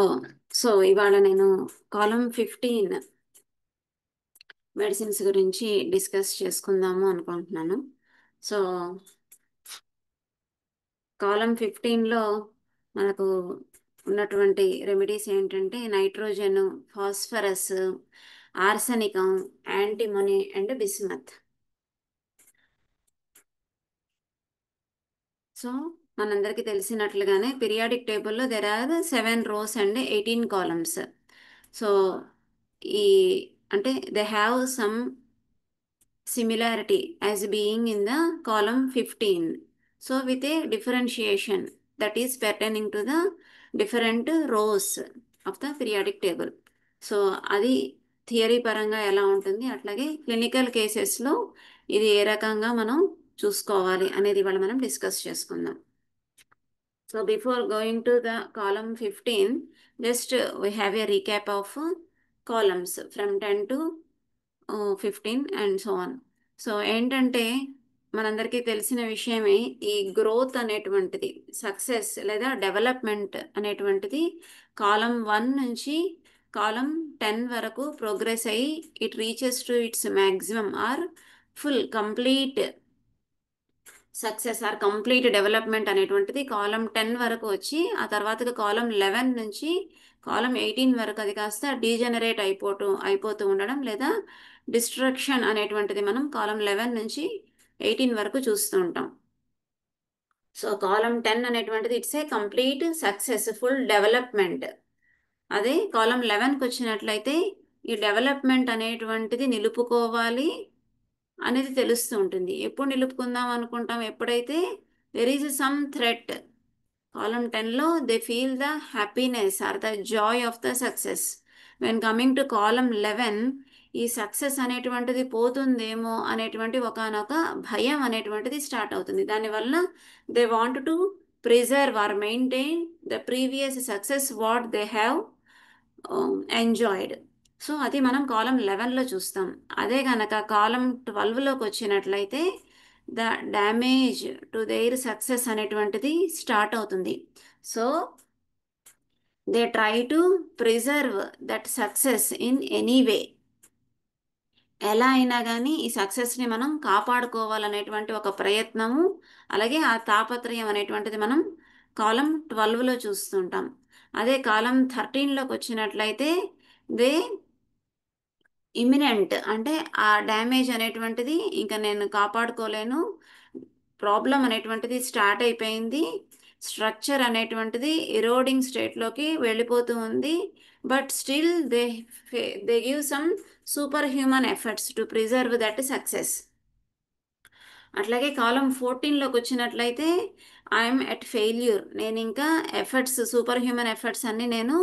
ఓ so ఇవాళ నేను కాలం 15 medicines గురించి డిస్కస్ చేసుకుందాము అనుకుంటున్నాను. సో కాలం 15లో మనకు ఉన్నటువంటి రెమెడీస్ ఏంటంటే nitrogen, phosphorus, arsenicum, antimony and bismuth. So మనందరికీ తెలిసినట్లుగానే పీరియాడిక్ టేబుల్లో there are 7 rows and 18 columns. So ఈ అంటే they have some similarity as being in the column 15. So with a differentiation that is pertaining to the different rows of the periodic table. So అది theory పరంగా ఎలా ఉంటుంది, అట్లాగే clinical కేసెస్లో ఇది ఏ రకంగా మనం చూసుకోవాలి అనేది ఇవాళ మనం డిస్కస్ చేసుకుందాం. So before going to the column 15, just we have a recap of columns from 10 to 15 and so on. So ఏంటంటే మనందరికీ తెలిసిన విషయమే ఈ గ్రోత్ అనేటువంటిది, సక్సెస్ లేదా డెవలప్మెంట్ అనేటువంటిది కాలం 1 నుంచి కాలం 10 వరకు ప్రోగ్రెస్ అయ్యి it reaches to its maximum or full complete success or complete development అనేటువంటిది కాలం 10 వరకు వచ్చి ఆ తర్వాత కాలం 11 నుంచి కాలం 18 వరకు అది కాస్త డీజనరేట్ అయిపోతూ ఉండడం లేదా డిస్ట్రక్షన్ అనేటువంటిది మనం కాలం 11 నుంచి 18 వరకు చూస్తూ ఉంటాం. సో కాలం 10 అనేటువంటిది it's a complete successful development. అదే కాలం 11కి వచ్చినట్లయితే ఈ డెవలప్మెంట్ అనేటువంటిది నిలుపుకోవాలి అనేది తెలుస్తూ ఉంటుంది. ఎప్పుడు నిలుపుకుందాం అనుకుంటాం, ఎప్పుడైతే దెర్ ఈజ్ సమ్ థ్రెట్. కాలం 10లో they feel the happiness or the joy of the success. When coming to కాలం 11 ఈ సక్సెస్ అనేటువంటిది పోతుందేమో అనేటువంటి ఒకనొక భయం అనేటువంటిది స్టార్ట్ అవుతుంది. దానివల్ల they want to preserve or maintain the previous success what they have enjoyed. So అది మనం కాలం 11లో చూస్తాం. అదే కనుక కాలం 12లోకి వచ్చినట్లయితే the damage to their success అనేటువంటిది స్టార్ట్ అవుతుంది. So they try to preserve that success in any way. ఎలా అయినా కానీ ఈ సక్సెస్ని మనం కాపాడుకోవాలనేటువంటి ఒక ప్రయత్నము, అలాగే ఆ తాపత్రయం అనేటువంటిది మనం కాలం 12లో చూస్తుంటాం. అదే కాలం 13లోకి వచ్చినట్లయితే దే ఇమినెంట్ అంటే ఆ డ్యామేజ్ అనేటువంటిది ఇంకా నేను కాపాడుకోలేను, ప్రాబ్లం అనేటువంటిది స్టార్ట్ అయిపోయింది, స్ట్రక్చర్ అనేటువంటిది ఎరోడింగ్ స్టేట్లోకి వెళ్ళిపోతూ ఉంది. But still they give some super human efforts to preserve that success. అట్లాగే కాలం 14లోకి వచ్చినట్లయితే ఐఎమ్ ఎట్ ఫెయిల్యూర్. నేను ఇంకా ఎఫర్ట్స్, సూపర్ హ్యూమన్ ఎఫర్ట్స్ అన్ని నేను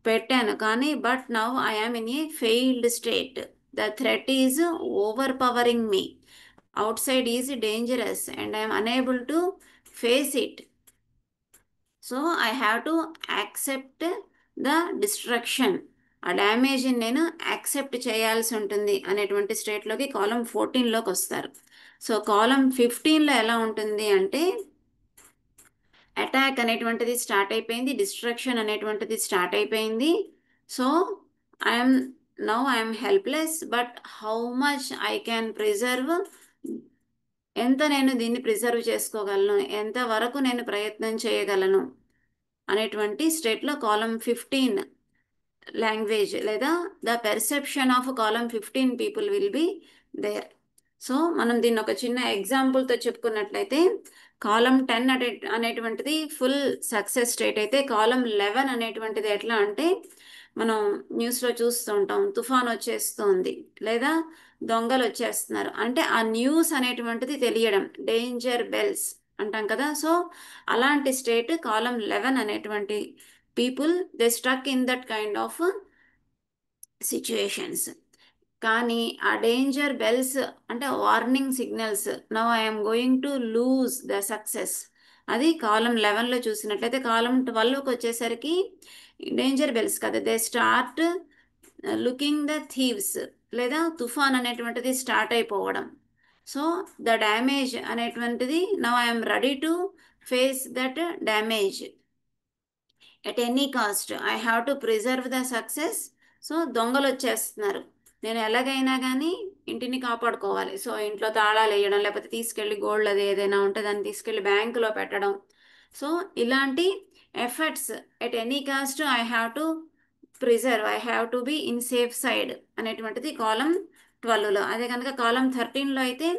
పెట్టాను కానీ but now I'm in a failed state. The threat is over pouring me. Out side is dangerous and I'm unable to face it. So I have to accept the destruction. ఆ డ్యామేజ్ని నేను accept చేయాల్సి ఉంటుంది అనేటువంటి స్టేట్లోకి కాలం 14లోకి వస్తారు. So కాలం 15లో ఎలా ఉంటుంది అంటే attack అనేటువంటిది స్టార్ట్ అయిపోయింది, డిస్ట్రక్షన్ అనేటువంటిది స్టార్ట్ అయిపోయింది. So I'm helpless, but how much I can preserve, ఎంత నేను దీన్ని ప్రిజర్వ్ చేసుకోగలను, ఎంతవరకు నేను ప్రయత్నం చేయగలను అనేటువంటి స్టేట్లో కాలం 15 లాంగ్వేజ్ లేదా the perception of column 15 people will be there. So మనం దీన్ని ఒక చిన్న ఎగ్జాంపుల్తో చెప్పుకున్నట్లయితే కాలం 10 అనేటువంటిది ఫుల్ సక్సెస్ స్టేట్ అయితే కాలం 11 అనేటువంటిది ఎట్లా అంటే మనం న్యూస్లో చూస్తూ ఉంటాం, తుఫాన్ వచ్చేస్తుంది లేదా దొంగలు వచ్చేస్తున్నారు అంటే ఆ న్యూస్ అనేటువంటిది తెలియడం, డేంజర్ బెల్స్ అంటాం కదా. సో అలాంటి స్టేట్ కాలం 11 అనేటువంటి people they struck in that kind of situations. కానీ ఆ డేంజర్ బెల్స్ అంటే warning signals, now I'm going to lose the success, అది కాలం 11లో చూసినట్లయితే కాలం 12కి వచ్చేసరికి డేంజర్ బెల్స్ కదా, they start looking the thieves లేదా తుఫాన్ అనేటువంటిది స్టార్ట్ అయిపోవడం. సో ద డ్యామేజ్ అనేటువంటిది now I'm ready to face that damage. At any cost I have to preserve the success. So దొంగలు వచ్చేస్తున్నారు, నేను ఎలాగైనా కానీ ఇంటిని కాపాడుకోవాలి. సో ఇంట్లో తాళాలు వేయడం, లేకపోతే తీసుకెళ్ళి గోల్డ్ అది ఏదైనా ఉంటే దాన్ని తీసుకెళ్ళి బ్యాంకులో పెట్టడం. సో ఇలాంటి efforts, at any cost I have to preserve, I have to be in safe side అనేటువంటిది కాలం 12లో. అదే కనుక కాలం 13లో అయితే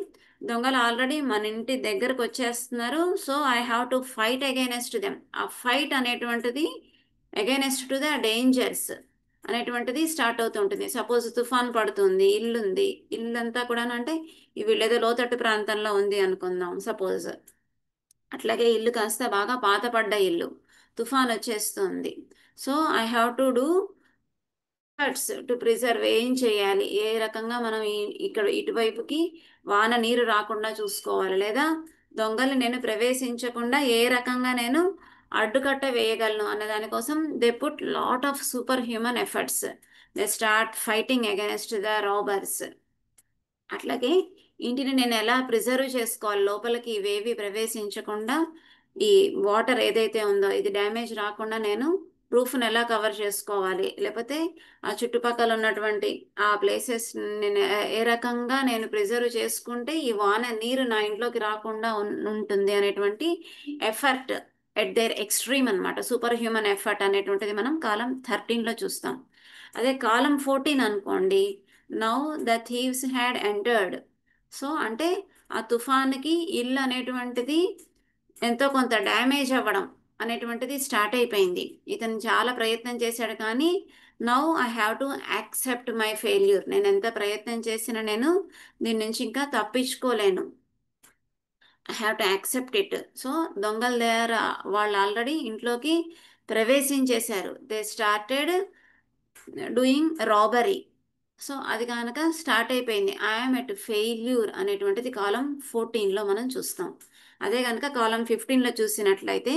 దొంగలు ఆల్రెడీ మన ఇంటి దగ్గరకు వచ్చేస్తున్నారు, so I have to fight against them. ఆ ఫైట్ అనేటువంటిది అగైనెస్ట్ టు ద డేంజర్స్ అనేటువంటిది స్టార్ట్ అవుతుంటుంది. సపోజ్ తుఫాన్ పడుతుంది, ఇల్లుంది, ఇల్లంతా కూడా అంటే వీళ్ళేదో లోతట్టు ప్రాంతంలో ఉంది అనుకుందాం సపోజ్. అట్లాగే ఇల్లు కాస్త బాగా పాతపడ్డ ఇల్లు, తుఫాన్ వచ్చేస్తుంది. So I have to do efforts to preserve. ఏం చేయాలి, ఏ రకంగా మనం ఇక్కడ ఇటువైపుకి వాన నీరు రాకుండా చూసుకోవాలి, లేదా దొంగలు నేను ప్రవేశించకుండా ఏ రకంగా నేను అడ్డుకట్ట వేయగలను అన్న దానికోసం they put lot of super human efforts. They start fighting against the robbers. అట్లాగే ఇంటిని నేను ఎలా ప్రిజర్వ్ చేసుకోవాలి, లోపలికి ఇవేవి ప్రవేశించకుండా ఈ వాటర్ ఏదైతే ఉందో ఇది డ్యామేజ్ రాకుండా నేను రూఫ్ను ఎలా కవర్ చేసుకోవాలి, లేకపోతే ఆ చుట్టుపక్కల ఉన్నటువంటి ఆ ప్లేసెస్ నేను ఏ రకంగా నేను ప్రిజర్వ్ చేసుకుంటే ఈ వాన నీరు నా ఇంట్లోకి రాకుండా ఉంటుంది అనేటువంటి ఎఫర్ట్ ఎట్ దేర్ ఎక్స్ట్రీమ్ అనమాట. సూపర్ హ్యూమన్ ఎఫర్ట్ అనేటువంటిది మనం కాలం 13లో చూస్తాం. అదే కాలం 14 అనుకోండి, now the thieves had entered. So అంటే ఆ తుఫాన్కి ఇల్లు అనేటువంటిది ఎంతో కొంత డ్యామేజ్ అవ్వడం అనేటువంటిది స్టార్ట్ అయిపోయింది. ఇతను చాలా ప్రయత్నం చేశాడు కానీ now I have to accept my failure. నేను ఎంత ప్రయత్నం చేసినా నేను దీని నుంచి ఇంకా తప్పించుకోలేను. I have to accept it. So దొంగల దగ్గర వాళ్ళు ఆల్రెడీ ఇంట్లోకి ప్రవేశించేశారు. They started doing robbery. So అది కనుక స్టార్ట్ అయిపోయింది. ఐఎమ్ ఎట్ ఫెయిల్యూర్ అనేటువంటిది కాలం 14లో మనం చూస్తాం. అదే కనుక కాలం 15లో చూసినట్లయితే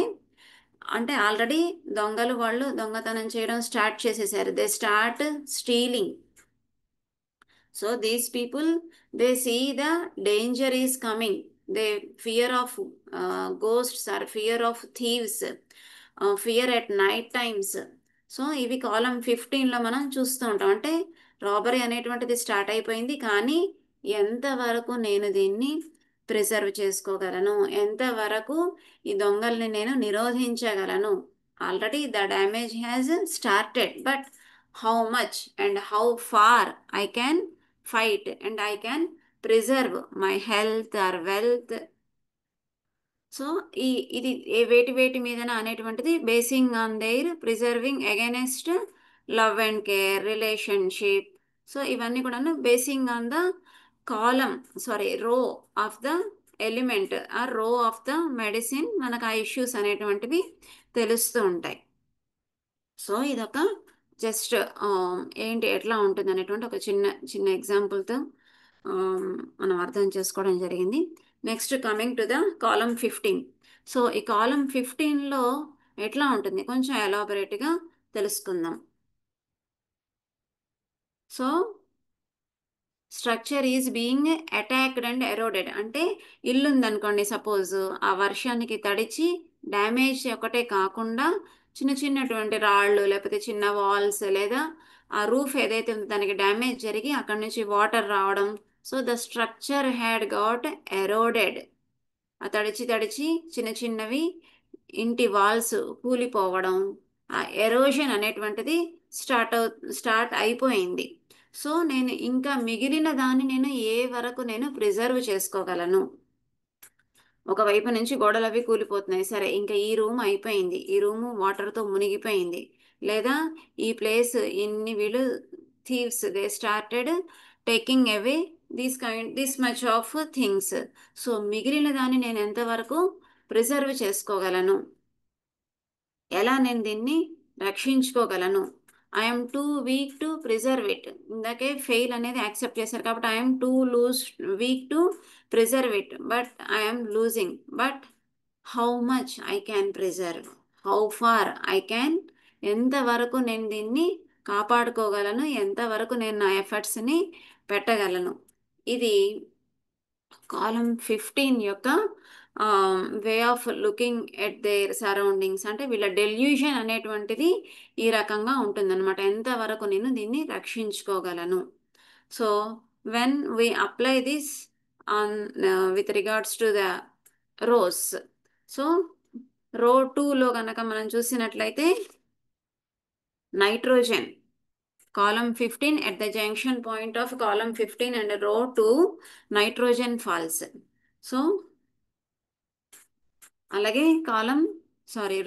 అంటే ఆల్రెడీ దొంగలు వాళ్ళు దొంగతనం చేయడం స్టార్ట్ చేసేసారు. They start stealing. So these people, they see the danger is coming. They fear of ghosts or fear of thieves, fear at night times. So ఇవి కాలం 15లో మనం చూస్తూ ఉంటాం. అంటే రాబరీ అనేటువంటిది స్టార్ట్ అయిపోయింది కానీ ఎంతవరకు నేను దీన్ని ప్రిజర్వ్ చేసుకోగలను, ఎంతవరకు ఈ దొంగల్ని నేను నిరోధించగలను. Already the damage has started, but how much and how far I can fight and I can preserve my health or wealth. So ఇది వేటి వేటి మీదన అనేటువంటిది basing on their preserving against love and care relationship. So ఇవన్నీ కూడా basing on the కాలం row of the element or row of the medicine మనకు ఆ ఇష్యూస్ అనేటువంటివి తెలుస్తూ ఉంటాయి. సో ఇదొక జస్ట్ ఏంటి ఎట్లా ఉంటుంది అనేటువంటి ఒక చిన్న చిన్న ఎగ్జాంపుల్తో మనం అర్థం చేసుకోవడం జరిగింది. Next coming to the column 15. So ఈ కాలం 15లో ఎట్లా ఉంటుంది కొంచెం ఎలాబొరేట్గా తెలుసుకుందాం. So structure is being attacked and eroded. అంటే ఇల్లు ఉందనుకోండి సపోజ్, ఆ వర్షానికి తడిచి డ్యామేజ్ ఒకటే కాకుండా చిన్న చిన్నటువంటి రాళ్ళు లేకపోతే చిన్న వాల్స్ లేదా ఆ రూఫ్ ఏదైతే ఉందో దానికి డ్యామేజ్ జరిగి అక్కడి నుంచి వాటర్ రావడం. So the structure had got eroded. ఆ తడిచి తడిచి చిన్న చిన్నవి ఇంటి వాల్స్ కూలిపోవడం, ఆ ఎరోషన్ అనేటువంటిది స్టార్ట్ అయిపోయింది. సో నేను ఇంకా మిగిలిన దాన్ని నేను ఏ వరకు నేను ప్రిజర్వ్ చేసుకోగలను. ఒకవైపు నుంచి గోడలు అవి కూలిపోతున్నాయి, సరే ఇంకా ఈ రూమ్ అయిపోయింది, ఈ రూము వాటర్తో మునిగిపోయింది, లేదా ఈ ప్లేస్ ఇన్ని వీళ్ళు thieves they started taking away this much of things. So మిగిలిన దాన్ని నేను ఎంతవరకు ప్రిజర్వ్ చేసుకోగలను, ఎలా నేను దీన్ని రక్షించుకోగలను. I'm too weak to preserve it. ఇందాకే ఫెయిల్ అనేది యాక్సెప్ట్ చేశారు కాబట్టి I'm too weak to preserve it, but I'm losing. But how much I can preserve, how far I can, ఎంతవరకు నేను దీన్ని కాపాడుకోగలను, ఎంతవరకు నేను నా ఎఫర్ట్స్ని పెట్టగలను. ఇది కాలం 15 యొక్క way of looking at their surroundings, అంటే వీళ్ళ డెల్యూషన్ అనేటువంటిది ఈ రకంగా ఉంటుందన్నమాట. ఎంతవరకు నేను దీన్ని రక్షించుకోగలను. So when we apply this on with regards to the rows, so row 2లో కనుక మనం చూసినట్లయితే nitrogen column 15 at the junction point of column 15 and row 2 nitrogen falls. So అలాగే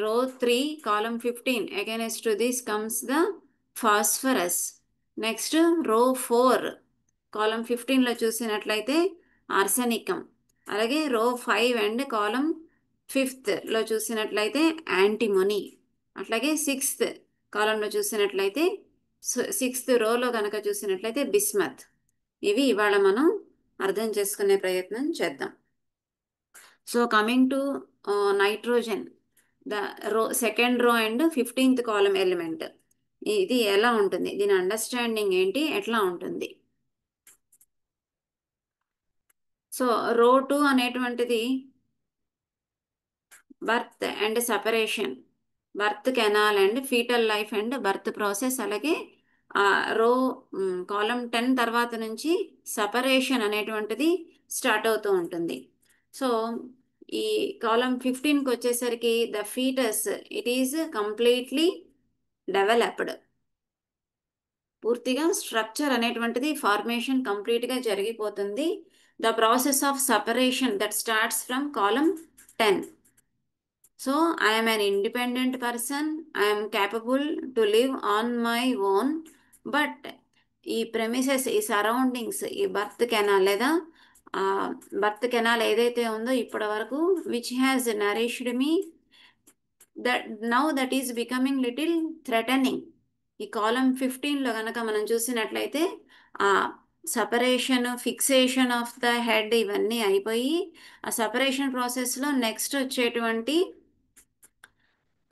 రో 3 కాలం 15 against to this comes the phosphorus. Next రో 4 కాలం 15లో చూసినట్లయితే ఆర్సెనికం. అలాగే రో 5 అండ్ కాలం 5లో చూసినట్లయితే యాంటిమోనీ. అట్లాగే 6th కాలంలో చూసినట్లయితే 6th రోలో కనుక చూసినట్లయితే బిస్మత్. ఇవి ఇవాళ మనం అర్థం చేసుకునే ప్రయత్నం చేద్దాం. So coming to nitrogen, the second row and 15th column element, ఇది ఎలా ఉంటుంది, దీని అండర్స్టాండింగ్ ఏంటి, ఎట్లా ఉంటుంది. సో రో 2 అనేటువంటిది birth and separation, birth canal and foetal life and birth process. అలాగే రో కాలం 10 తర్వాత నుంచి సపరేషన్ అనేటువంటిది స్టార్ట్ అవుతూ ఉంటుంది. సో ఈ కాలం 15కి వచ్చేసరికి the foetus it is completely developed, పూర్తిగా స్ట్రక్చర్ అనేటువంటిది ఫార్మేషన్ కంప్లీట్గా జరిగిపోతుంది. The process of separation that starts from column 10. So I am an independent person, I am capable to live on my own, but ఈ premises, ఈ surroundings, ఈ birth canal లేదా birth canal ఏదైతే ఉందో ఇప్పటి వరకు which has nourished me, that now that is becoming little threatening. ఈ column 15లో కనుక మనం చూసినట్లయితే ఆ separation, fixation of the head ఇవన్నీ అయిపోయి ఆ సపరేషన్ ప్రాసెస్లో నెక్స్ట్ వచ్చేటువంటి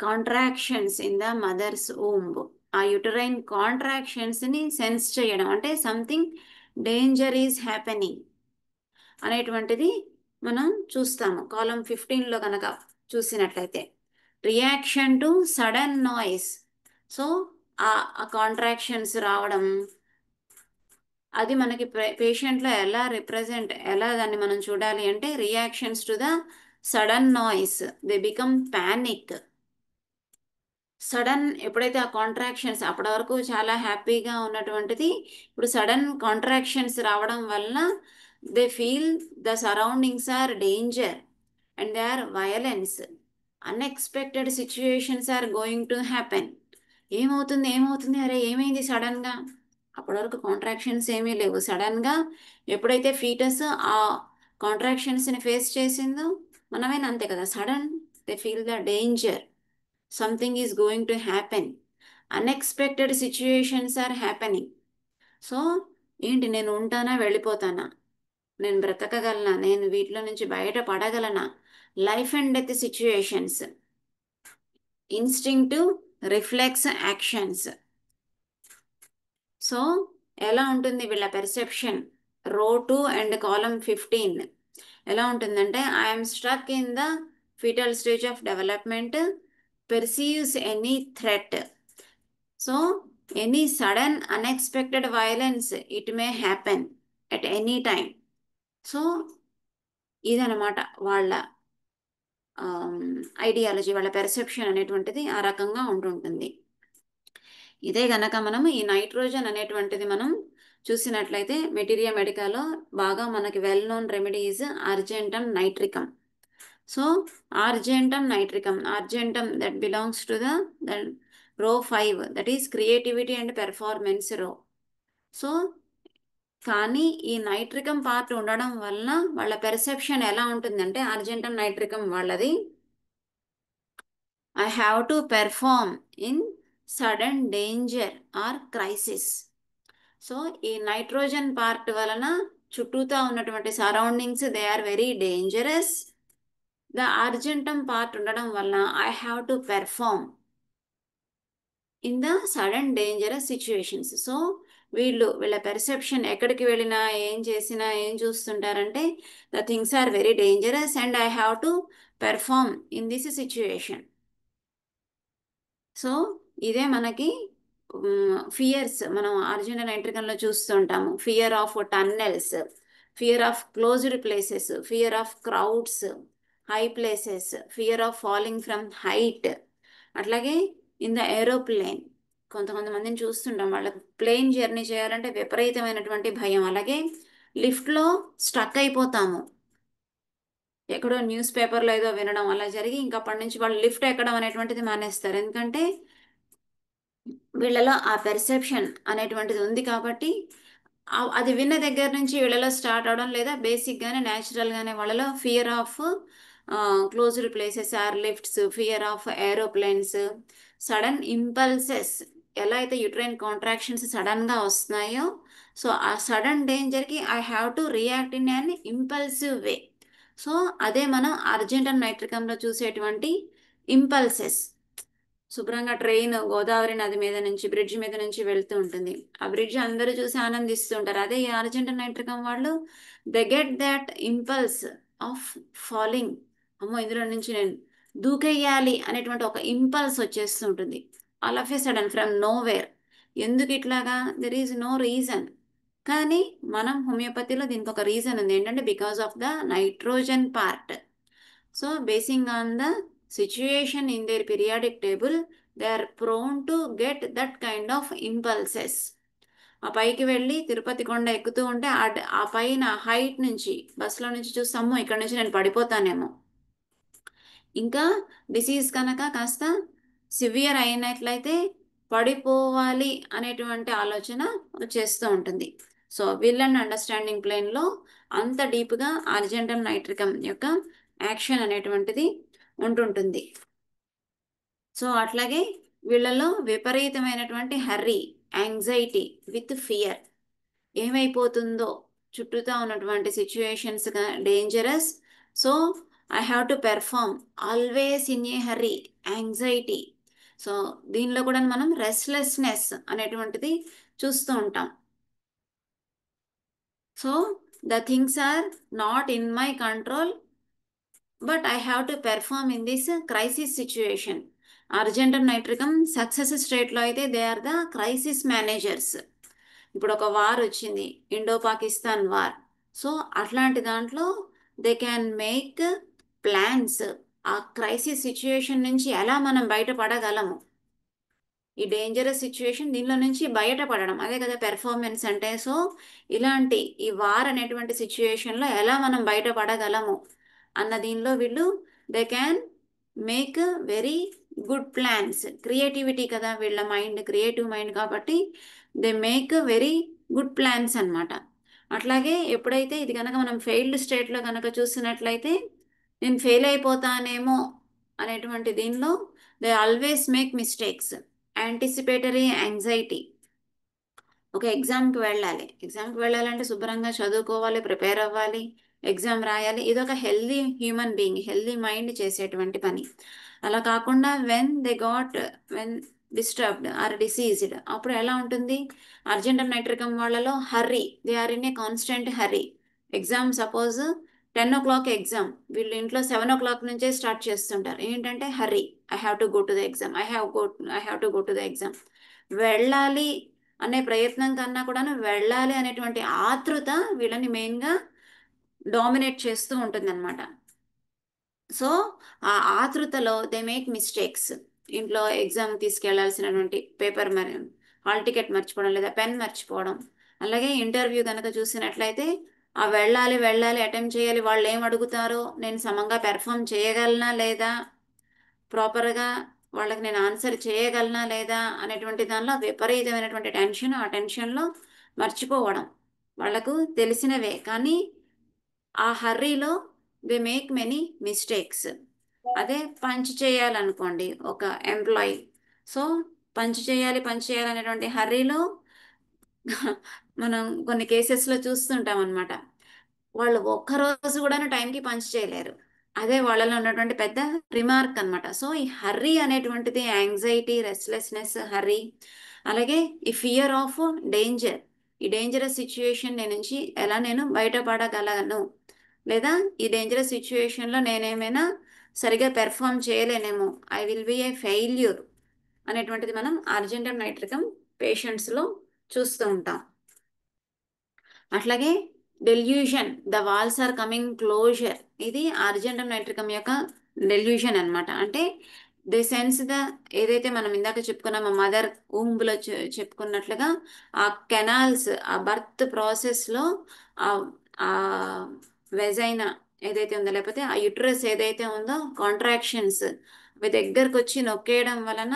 contractions in the mother's womb, ఆ యుటరైన్ కాంట్రాక్షన్స్ని సెన్స్ చేయడం, అంటే సంథింగ్ డేంజర్ ఈజ్ హ్యాపెనింగ్ అనేటువంటిది మనం చూస్తాము. కాలం 15లో కనుక చూసినట్లయితే reaction to sudden noise, so ఆ కాంట్రాక్షన్స్ రావడం, అది మనకి పేషెంట్లో ఎలా దాన్ని మనం చూడాలి అంటే reactions to the sudden noise, they become panic. Sudden ఎప్పుడైతే ఆ కాంట్రాక్షన్స్ అప్పటి వరకు చాలా హ్యాపీగా ఉన్నటువంటిది ఇప్పుడు సడన్ కాంట్రాక్షన్స్ రావడం వలన they feel the surroundings are danger and they are violence, unexpected situations are going to happen. ఏమవుతుంది అరే ఏమైంది సడన్గా, అప్పటి వరకు కాంట్రాక్షన్స్ ఏమీ లేవు. సడన్గా ఎప్పుడైతే ఫీటస్ ఆ కాంట్రాక్షన్స్ని ఫేస్ చేసిందో, మనమైనా అంతే కదా, sudden they feel the danger, something is going to happen, unexpected situations are happening. So ఏంటి, నేను ఉంటానా వెళ్ళిపోతానా, నేను బ్రతకగలనా, నేను వీటిలో నుంచి బయటపడగలనా, life and death situations, instinctive reflex actions. So ఎలా ఉంటుంది వీళ్ళ పెర్సెప్షన్, రో 2 అండ్ కాలం 15 ఎలా ఉంటుందంటే I'm struck in the foetal stage of development, perceives any threat. So any sudden unexpected violence it may happen at any time. So ఇదనమాట వాళ్ళ ideology, వాళ్ళ perception అనేటువంటిది ఆ రకంగా ఉంటుంటుంది. ఇదే గనక మనం ఈ నైట్రోజన్ అనేటువంటిది మనం చూసినట్లయితే మెటీరియా మెడికాలో బాగా మనకి well known remedy is argentum nitricum. So argentum that belongs to the row 5, that is creativity and performance row. So కానీ ఈ నైట్రికం పార్ట్ ఉండడం వలన వాళ్ళ పెర్సెప్షన్ ఎలా ఉంటుందంటే అర్జెంటం నైట్రికం వాళ్ళది I have to perform in sudden danger or crisis. So ఈ nitrogen part వలన చుట్టూతా ఉన్నటువంటి surroundings they are very dangerous. The argentum part ఉండడం వలన I have to perform in the sudden dangerous situations. So వీళ్ళ perception ఎక్కడికి వెళ్ళినా ఏం చేసినా ఏం చూస్తుంటారంటే the things are very dangerous and I have to perform in this situation. So ఇదే మనకి ఫియర్స్ మనం అర్జున నైట్రికంలో చూస్తుంటాము. Fear of tunnels, fear of closed places, fear of crowds, high places, fear of falling from height. అట్లాగే in the aeroplane కొంతమందిని చూస్తుంటాం, వాళ్ళకి plane journey చేయాలంటే విపరీతమైనటువంటి భయం. అలాగే లిఫ్ట్లో స్టక్ అయిపోతాము, ఎక్కడో న్యూస్ పేపర్లో ఏదో వినడం అలా జరిగి ఇంకా అప్పటి నుంచి వాళ్ళు లిఫ్ట్ ఎక్కడం అనేటువంటిది మానేస్తారు. ఎందుకంటే వీళ్ళలో ఆ పెర్సెప్షన్ అనేటువంటిది ఉంది కాబట్టి అది విన్న దగ్గర నుంచి వీళ్ళలో స్టార్ట్ అవడం, లేదా బేసిక్గానే న్యాచురల్గానే వాళ్ళలో fear of closed places or lifts, fear of aeroplanes, sudden impulses. ఎలా అయితే యుట్రైన్ కాంట్రాక్షన్స్ సడన్గా వస్తున్నాయో, సో ఆ సడన్ డేంజర్కి I have to react in an impulsive way. So అదే మనం అర్జెంటన్ నైట్రికంలో చూసేటువంటి ఇంపల్సెస్. శుభ్రంగా ట్రైన్ గోదావరి నది మీద నుంచి బ్రిడ్జ్ మీద నుంచి వెళ్తూ ఉంటుంది, ఆ బ్రిడ్జ్ అందరూ చూసి ఆనందిస్తూ ఉంటారు. అదే ఈ అర్జెంటన్ నైట్రికం వాళ్ళు they get that impulse of falling. అమ్మో ఇందులో నుంచి నేను దూకేయాలి అనేటువంటి ఒక ఇంపల్స్ వచ్చేస్తూ ఉంటుంది all of a sudden from nowhere. ఎందుకు ఇట్లాగా? There is no reason. కానీ మనం హోమియోపతిలో దీనికి ఒక రీజన్ ఉంది, ఏంటంటే because of the nitrogen part. So basing on the situation in their periodic table, they are prone to get that kind of impulses. ఆ పైకి వెళ్ళి తిరుపతి కొండ ఎక్కుతూ ఉంటే ఆ పైన హైట్ నుంచి బస్సులో నుంచి చూస్తాము, ఇక్కడ నుంచి నేను పడిపోతానేమో, ఇంకా డిసీజ్ కనుక కాస్త సివియర్ అయినట్లయితే పడిపోవాలి అనేటువంటి ఆలోచన వచ్చేస్తూ ఉంటుంది. సో విల్ అండ్ అండర్స్టాండింగ్ ప్లేన్లో అంత డీప్గా అర్జెంటమ్ నైట్రికం యొక్క యాక్షన్ అనేటువంటిది ఉంటుంటుంది. సో అట్లాగే వీళ్ళలో విపరీతమైనటువంటి హర్రీ, యాంగ్జైటీ విత్ ఫియర్. ఏమైపోతుందో, చుట్టూతా ఉన్నటువంటి situations dangerous, so I have to perform, always in a hurry, anxiety. So దీనిలో కూడా మనం రెస్ట్లెస్నెస్ అనేటువంటిది చూస్తూ ఉంటాం. So the things are not in my control but I have to perform in this crisis situation. Argentum nitricum success స్టేట్లో అయితే they are the crisis managers. ఇప్పుడు ఒక వార్ వచ్చింది, ఇండో పాకిస్తాన్ వార్. సో అట్లాంటి దాంట్లో దే క్యాన్ మేక్ ప్లాన్స్, ఆ crisis situation నుంచి ఎలా మనం బయటపడగలము, ఈ డేంజరస్ సిచ్యువేషన్ దీనిలో నుంచి బయటపడడం, అదే కదా పెర్ఫార్మెన్స్ అంటే. సో ఇలాంటి ఈ వార్ అనేటువంటి సిచ్యువేషన్లో ఎలా మనం బయటపడగలము అన్న దీనిలో వీళ్ళు they can make very good plans. Creativity కదా వీళ్ళ మైండ్, క్రియేటివ్ మైండ్ కాబట్టి they make very good plans అన్నమాట. అట్లాగే ఎప్పుడైతే ఇది కనుక మనం ఫెయిల్డ్ స్టేట్లో కనుక చూసినట్లయితే నేను ఫెయిల్ అయిపోతానేమో అనేటువంటి దీనిలో they always make mistakes. Anticipatory anxiety. ఒక ఎగ్జామ్కి వెళ్ళాలంటే శుభ్రంగా చదువుకోవాలి, ప్రిపేర్ అవ్వాలి, ఎగ్జామ్ రాయాలి. ఇదొక healthy human being, healthy mind చేసేటువంటి పని. అలా కాకుండా వెన్ డిస్టర్బ్డ్ ఆర్ డిసీజ్డ్ అప్పుడు ఎలా ఉంటుంది? అర్జెంటమ్ నైట్రికం వాళ్ళలో hurry, they are in a constant hurry. Exam suppose 10 o'clock exam, వీళ్ళు ఇంట్లో 7 o'clock నుంచే స్టార్ట్ చేస్తుంటారు. ఏంటంటే hurry, I have to go to the exam, I have to go to the exam. వెళ్ళాలి అనే ప్రయత్నం కన్నా కూడాను వెళ్ళాలి అనేటువంటి ఆతృత వీళ్ళని మెయిన్గా డామినేట్ చేస్తూ ఉంటుంది అనమాట. సో ఆ ఆతృతలో దే మేక్ మిస్టేక్స్. ఇంట్లో ఎగ్జామ్ తీసుకెళ్లాల్సినటువంటి పేపర్ హాల్ టికెట్ మర్చిపోవడం, లేదా పెన్ మర్చిపోవడం. అలాగే ఇంటర్వ్యూ కనుక చూసినట్లయితే ఆ వెళ్ళాలి వెళ్ళాలి అటెంప్ట్ చేయాలి, వాళ్ళు ఏం అడుగుతారో నేను సమంగా పెర్ఫామ్ చేయగలనా లేదా, ప్రాపర్గా వాళ్ళకి నేను ఆన్సర్ చేయగలనా లేదా అనేటువంటి దానిలో విపరీతమైనటువంటి టెన్షన్, ఆ టెన్షన్లో మర్చిపోవడం వాళ్ళకు తెలిసినవే, కానీ ఆ హర్రీలో దే మేక్ మెనీ మిస్టేక్స్. అదే పంచ్ చేయాలనుకోండి ఒక ఎంప్లాయీ, సో పంచ్ చేయాలి అనేటువంటి హర్రీలో మనం కొన్ని కేసెస్లో చూస్తుంటాం అనమాట. వాళ్ళు ఒక్కరోజు కూడా టైంకి పంచ్ చేయలేరు, అదే వాళ్ళలో ఉన్నటువంటి పెద్ద రిమార్క్ అనమాట. సో ఈ హర్రీ అనేటువంటిది యాంగ్జైటీ, రెస్ట్లెస్నెస్, హర్రీ, అలాగే ఈ ఫియర్ ఆఫ్ డేంజర్, ఈ డేంజరస్ సిచ్యుయేషన్ నుంచి ఎలా నేను బయటపడగలను, లేదా ఈ డేంజరస్ సిచ్యుయేషన్లో నేనేమైనా సరిగా పెర్ఫామ్ చేయలేనేమో, I will be a failure అనేటువంటిది మనం అర్జెంటమ్ నైట్రికం పేషెంట్స్లో చూస్తూ ఉంటాం. అట్లాగే delusion, the walls are coming closer, ఇది అర్జెంటమ్ నైట్రికం యొక్క డెల్యూషన్ అనమాట. అంటే ది సెన్స్ ద, ఏదైతే మనం ఇందాక చెప్పుకున్నామో మదర్ ఊంబులో చెప్పుకున్నట్లుగా ఆ కెనాల్స్, ఆ బర్త్ ప్రాసెస్లో ఆ వెజైనా ఏదైతే ఉందో, లేకపోతే ఆ యుట్రస్ ఏదైతే ఉందో కాంట్రాక్షన్స్ అవి దగ్గరకు వచ్చి నొక్కేయడం వలన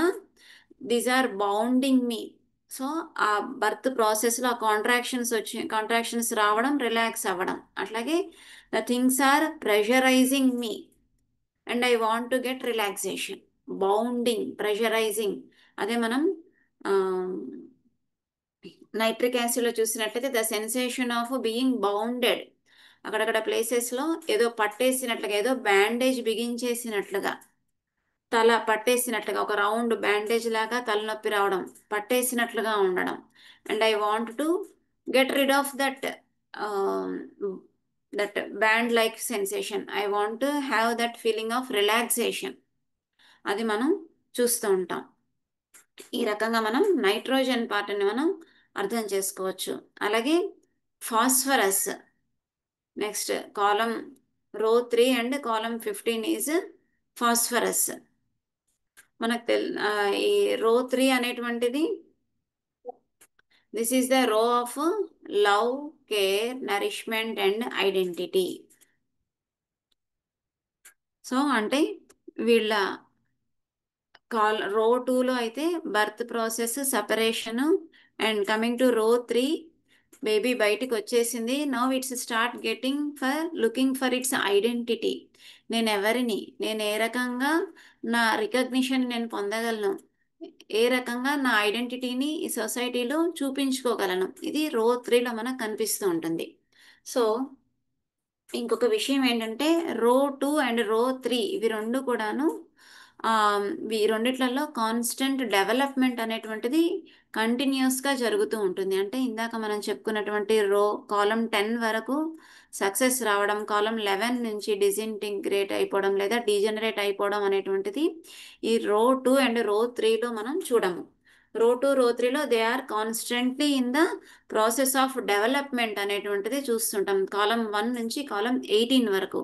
these are bounding me. So ఆ బర్త్ ప్రాసెస్లో ఆ కాంట్రాక్షన్స్ రావడం, రిలాక్స్ అవ్వడం. అట్లాగే the things are pressurising me and I want to get relaxation. Bounding, pressurising, అదే మనం నైట్రిక్ యాసిడ్లో చూసినట్లయితే the sensation of being bounded. అక్కడక్కడ ప్లేసెస్లో ఏదో పట్టేసినట్లుగా, ఏదో బ్యాండేజ్ బిగించేసినట్లుగా, తల పట్టేసినట్లుగా, ఒక రౌండ్ బ్యాండేజ్ లాగా తలనొప్పి రావడం, పట్టేసినట్లుగా ఉండడం. And I want to get rid of that band like sensation. I want to have that feeling of relaxation. అది మనం చూస్తూ ఉంటాం. ఈ రకంగా మనం నైట్రోజన్ పార్ట్ని మనం అర్థం చేసుకోవచ్చు. అలాగే ఫాస్ఫరస్, నెక్స్ట్ కాలం రో 3 అండ్ కాలం 15 ఈజ్ ఫాస్ఫరస్. మనకు ఈ రో 3 అనేటువంటిది, this is the row of love, care, nourishment and identity. So అంటే వీళ్ళ రో 2లో అయితే birth process, separation, and coming to రో 3 బేబీ బయటికి వచ్చేసింది. Now it's start getting for looking for it's identity. నేను ఎవరిని, నేను ఏ రకంగా నా రికగ్నిషన్ నేను పొందగలను, ఏ రకంగా నా ఐడెంటిటీని ఈ సొసైటీలో చూపించుకోగలను, ఇది రో 3లో మనకు కనిపిస్తూ ఉంటుంది. సో ఇంకొక విషయం ఏంటంటే రో 2 అండ్ రో 3 ఇవి రెండు కూడాను ఈ రెండిట్లలో కాన్స్టెంట్ డెవలప్మెంట్ అనేటువంటిది కంటిన్యూస్గా జరుగుతూ ఉంటుంది. అంటే ఇందాక మనం చెప్పుకున్నటువంటి కాలం 10 వరకు సక్సెస్ రావడం, కాలం 11 నుంచి డిజింటిగ్రేట్ అయిపోవడం లేదా డీజనరేట్ అయిపోవడం అనేటువంటిది ఈ రో 2 అండ్ రో 3లో మనం చూడము. రో 2, రో 3లో they are constantly in the process of development అనేటువంటిది చూస్తుంటాం, కాలం 1 నుంచి కాలం 18 వరకు.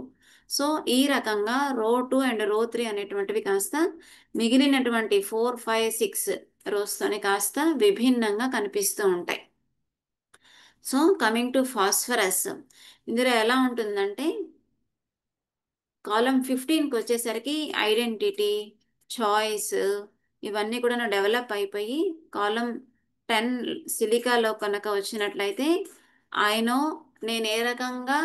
సో ఈ రకంగా రో 2 అండ్ రో 3 అనేటువంటివి కాస్త మిగిలినటువంటి 4, 5, 6 రోస్తోనే కాస్త విభిన్నంగా కనిపిస్తూ ఉంటాయి. సో కమింగ్ టు ఫాస్ఫరస్, ఇందులో ఎలా ఉంటుందంటే కాలం 15కి వచ్చేసరికి ఐడెంటిటీ, చాయిస్ ఇవన్నీ కూడా డెవలప్ అయిపోయి కాలం 10 సిలికాలో కనుక వచ్చినట్లయితే ఆయనో నేను ఏ రకంగా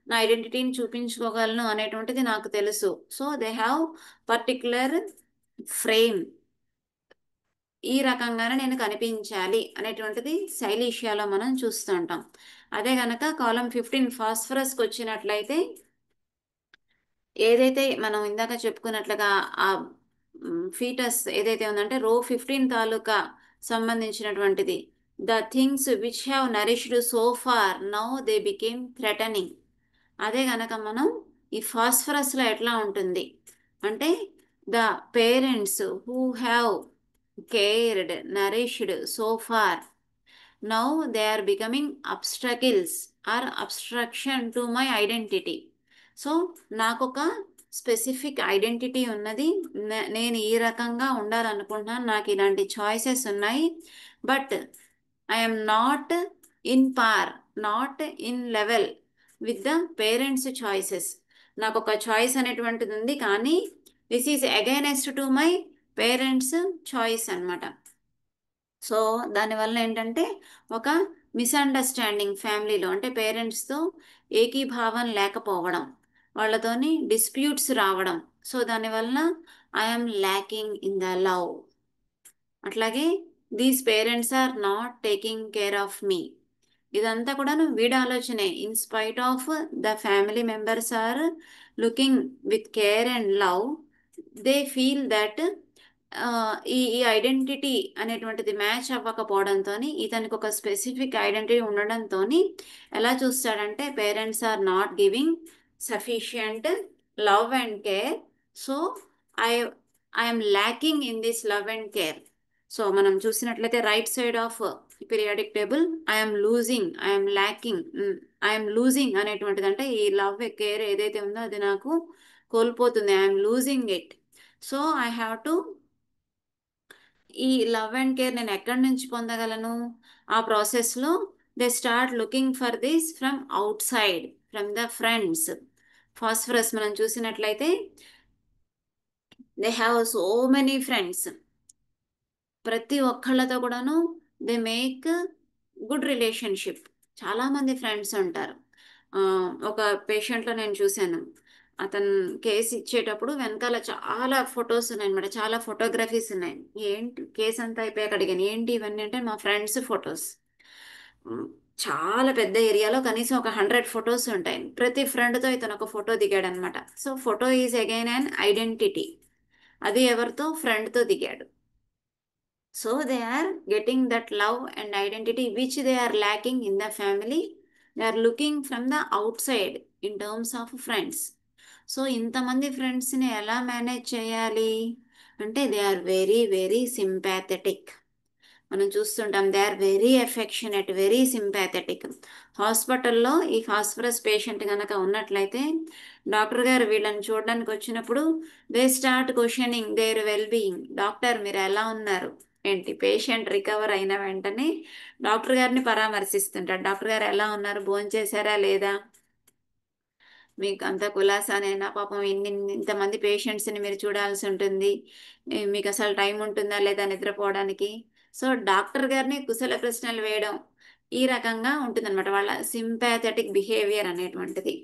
నా ఐడెంటిటీని చూపించుకోగలను అనేటువంటిది నాకు తెలుసు. So they have particular frame, ఈ రకంగానే నేను కనిపించాలి అనేటువంటిది శైలీషియాలో మనం చూస్తుంటాం. అదే గనక కాలం 15 ఫాస్ఫరస్కి వచ్చినట్లయితే ఏదైతే మనం ఇందాక చెప్పుకున్నట్లుగా ఆ ఫీటస్ ఏదైతే ఉందంటే రో 15 తాలూకా సంబంధించినటువంటిది, the things which have nourished so far now they became threatening. అదే గనక మనం ఈ ఫాస్ఫరస్లో ఎట్లా ఉంటుంది అంటే the parents who have cared, nourished so far, now they are becoming obstacles or obstruction to my identity. So నాకు ఒక స్పెసిఫిక్ ఐడెంటిటీ ఉన్నది, నేను ఈ రకంగా ఉండాలనుకుంటున్నాను, నాకు ఇలాంటి చాయిసెస్ ఉన్నాయి, బట్ ఐఎమ్ నాట్ ఇన్ పార్, not in level with the parents choices. నాకు ఒక చాయిస్ అనేటువంటిది ఉంది, కానీ this is against to my parents choice అనమాట. సో దానివల్ల ఏంటంటే ఒక మిస్అండర్స్టాండింగ్ ఫ్యామిలీలో, అంటే పేరెంట్స్తో ఏకీభావం లేకపోవడం, వాళ్ళతోని డిస్ప్యూట్స్ రావడం. సో దానివల్ల I'm lacking in the love. అట్లాగే these parents are not taking care of me, ఇదంతా కూడాను వీడి ఆలోచనే. In spite of the family members are looking with care and love, they feel that ఈ ఐడెంటిటీ అనేటువంటిది match అవ్వకపోవడంతో, ఇతనికి ఒక స్పెసిఫిక్ ఐడెంటిటీ ఉండడంతో ఎలా చూస్తాడంటే parents are not giving sufficient love and care. So I I'm lacking in this love and care. So మనం చూసినట్లయితే right side of periodic table I'm losing, I'm lacking, I'm losing అనేటువంటిది అంటే ఈ love care ఏదైతే ఉందో అది నాకు కోల్పోతుంది, I'm losing it. So I have to, ఈ లవ్ అండ్ కేర్ నేను ఎక్కడి నుంచి పొందగలను? ఆ ప్రాసెస్లో they start looking for this from out side, from the friends. Phosphorus మనం చూసినట్లయితే they have so many friends. ప్రతి ఒక్కళ్ళతో కూడాను దే మేక్ గుడ్ రిలేషన్షిప్. చాలామంది ఫ్రెండ్స్ ఉంటారు. ఒక పేషెంట్లో నేను చూశాను, అతను కేసు ఇచ్చేటప్పుడు వెనకాల చాలా ఫొటోస్ ఉన్నాయన్నమాట, చాలా ఫోటోగ్రఫీస్ ఉన్నాయి. ఏంటి కేసు అంతా అయిపోయాక అడిగాను, ఏంటి ఇవన్నీ అంటే మా ఫ్రెండ్స్ ఫొటోస్. చాలా పెద్ద ఏరియాలో కనీసం ఒక 100 ఫొటోస్ ఉంటాయి. ప్రతి ఫ్రెండ్తో ఇతను ఒక ఫోటో దిగాడు అనమాట. So photo is again an identity. అది ఎవరితో? ఫ్రెండ్తో దిగాడు. So they are getting that love and identity which they are lacking in the family. They are looking from the outside in terms of friends. So ఇంతమంది ఫ్రెండ్స్ని ఎలా manage చేయాలి అంటే they are very very sympathetic. మనం చూస్తుంటాం they are very affectionate, very sympathetic. హాస్పిటల్లో ఈ phosphorus patient కనుక ఉన్నట్లయితే డాక్టర్ గారు వీళ్ళని చూడడానికి వచ్చినప్పుడు they start questioning their well being. Doctor మీరు ఎలా ఉన్నారు ఏంటి? పేషెంట్ రికవర్ అయిన వెంటనే డాక్టర్ గారిని పరామర్శిస్తుంటాడు. డాక్టర్ గారు ఎలా ఉన్నారు, భోంచేశారా లేదా, మీకు అంత కులాసానైనా, పాపం ఇంతమంది పేషెంట్స్ని మీరు చూడాల్సి ఉంటుంది, మీకు అసలు టైం ఉంటుందా లేదా నిద్రపోవడానికి. సో డాక్టర్ గారిని కుశల ప్రశ్నలు వేయడం ఈ రకంగా ఉంటుందన్నమాట వాళ్ళ సింపాథెటిక్ బిహేవియర్ అనేటువంటిది.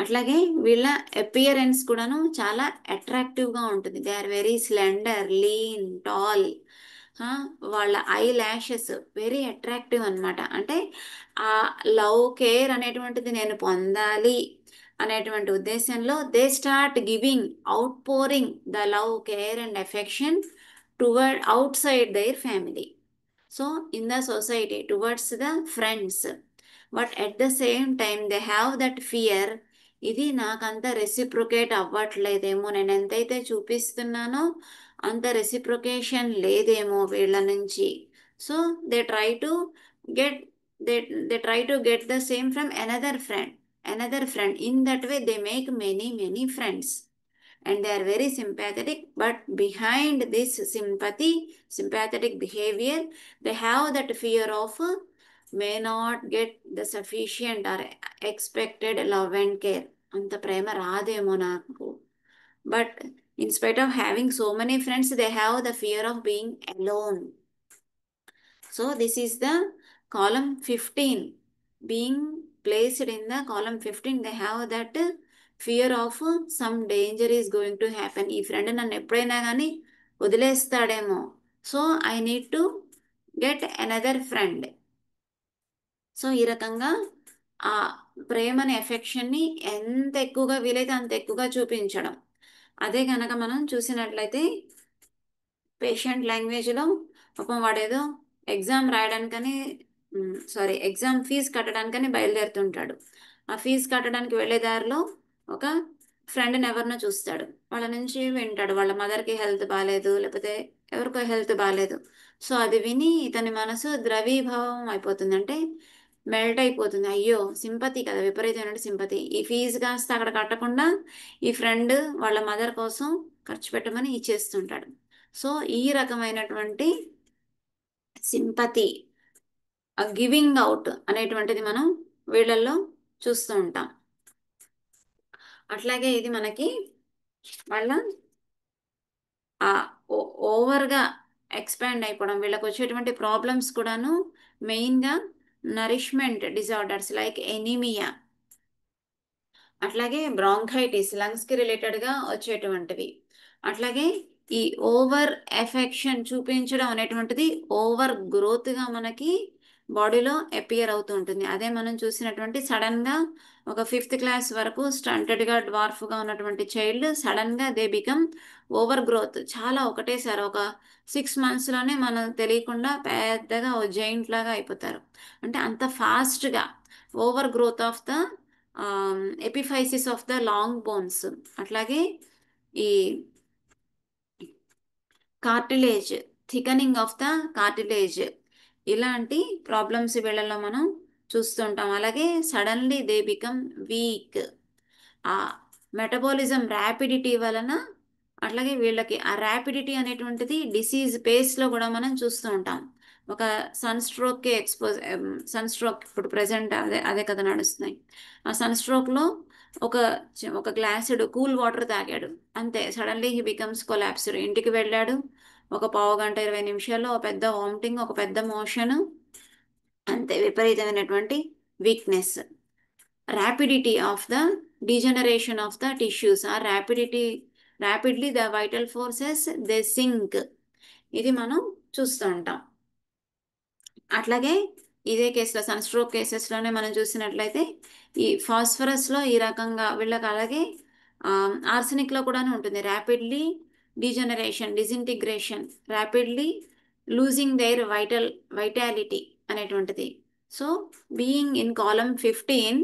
అట్లాగే వీళ్ళ అపియరెన్స్ కూడాను చాలా అట్రాక్టివ్గా ఉంటుంది. They are very slender, lean, tall. వాళ్ళ ఐ ల్యాషెస్ వెరీ అట్రాక్టివ్ అనమాట. అంటే ఆ లవ్ కేర్ అనేటువంటిది నేను పొందాలి అనేటువంటి ఉద్దేశంలో they start giving, out pouring the love care and affection towards out side their family. So in the society towards the friends. But at the same time they have that fear, ఇది నాకంత reciprocate అవ్వట్లేదేమో, నేను ఎంతైతే చూపిస్తున్నానో అంత reciprocation లేదేమో వీళ్ళ నుంచి. So they try to get they they try to get the same from another friend, another friend. In that way they make many many friends and they are very sympathetic, but behind this sympathetic behavior they have that fear of may not get the sufficient or expected love and care. anta prema raademo naaku. But in spite of having so many friends they have the fear of being alone. So this is the column 15. Being placed in the column 15, they have that fear of some danger is going to happen. ఈ friend నన్ను ఎప్పుడైనా కానీ వదిలేస్తాడేమో, so I need to get another friend. So ఈ రకంగా ఆ ప్రేమని, ఎఫెక్షన్ని ఎంత ఎక్కువగా వీలైతే అంత ఎక్కువగా చూపించడం. అదే కనుక మనం చూసినట్లయితే పేషెంట్ లాంగ్వేజ్లో పాపం వాడేదో ఎగ్జామ్ రాయడానికని ఎగ్జామ్ ఫీజు కట్టడానికని బయలుదేరుతుంటాడు. ఆ ఫీజు కట్టడానికి వెళ్ళే దారిలో ఒక ఫ్రెండ్ని ఎవరినో చూస్తాడు. వాళ్ళ నుంచి వింటాడు వాళ్ళ మదర్కి హెల్త్ బాగాలేదు, లేకపోతే ఎవరికో హెల్త్ బాగాలేదు. సో అది విని ఇతని మనసు ద్రవీభావం అయిపోతుంది, అంటే మెల్ట్ అయిపోతుంది. అయ్యో, సింపతి కదా, విపరీతమైన సింపతి. ఈ ఫీజు కాస్త అక్కడ కట్టకుండా ఈ ఫ్రెండ్ వాళ్ళ మదర్ కోసం ఖర్చు పెట్టమని ఇచ్చేస్తుంటాడు. సో ఈ రకమైనటువంటి సింపతి, గివింగ్ అవుట్ అనేటువంటిది మనం వీళ్ళల్లో చూస్తూ ఉంటాం. అట్లాగే ఇది మనకి వాళ్ళ ఓవర్గా ఎక్స్పాండ్ అయిపోవడం, వీళ్ళకి వచ్చేటువంటి ప్రాబ్లమ్స్ కూడాను మెయిన్గా నరిష్మెంట్ డిజార్డర్స్ లైక్ ఎనీమియా, అట్లాగే బ్రాంకైటిస్ లంగ్స్కి రిలేటెడ్గా వచ్చేటువంటివి. అట్లాగే ఈ ఓవర్ ఎఫెక్షన్ చూపించడం అనేటువంటిది ఓవర్ గ్రోత్గా మనకి బాడీలో అపియర్ అవుతూ ఉంటుంది. అదే మనం చూసినటువంటి సడన్గా ఒక 5th క్లాస్ వరకు స్టంటెడ్గా డ్వార్ఫ్గా ఉన్నటువంటి చైల్డ్ సడన్గా దే బికమ్ ఓవర్ గ్రోత్, చాలా ఒకటేసారి ఒక 6 monthsలోనే మనం తెలియకుండా పెద్దగా ఓ జైంట్ లాగా అయిపోతారు. అంటే అంత ఫాస్ట్గా over growth of the epiphysis of the long bones. అట్లాగే ఈ cartilage, thickening of the cartilage, ఇలాంటి ప్రాబ్లమ్స్ వీళ్ళలో మనం చూస్తుంటాం. అలాగే సడన్లీ దే బికమ్ వీక్. ఆ మెటబాలిజం ర్యాపిడిటీ వలన, అట్లాగే వీళ్ళకి ఆ ర్యాపిడిటీ అనేటువంటిది డిసీజ్ పేస్లో కూడా మనం చూస్తూ ఉంటాం. ఒక సన్ స్ట్రోక్ ఇప్పుడు ప్రజెంట్ అదే అదే కదా నడుస్తున్నాయి. ఆ సన్ స్ట్రోక్లో ఒక ఒక గ్లాసుడు కూల్ వాటర్ తాగాడు, అంతే సడన్లీ హీ బికమ్స్ కొలాప్స్డ్. ఇంటికి వెళ్ళాడు, ఒక పావు గంట 20 నిమిషాల్లో ఒక పెద్ద వామిటింగ్, ఒక పెద్ద మోషన్, అంతే విపరీతమైనటువంటి weakness. rapidity of the degeneration of the tissues or rapidly the vital forces they sink. ఇది మనం చూస్తూ ఉంటాం. అట్లాగే ఇదే కేసులో సన్ స్ట్రోక్ కేసెస్లోనే మనం చూసినట్లయితే ఈ ఫాస్ఫరస్లో ఈ రకంగా వీళ్ళకి, అలాగే ఆర్సెనిక్లో కూడా ఉంటుంది. Rapidly degeneration, disintegration, rapidly losing their vitality అనేటువంటిది. So being in column 15,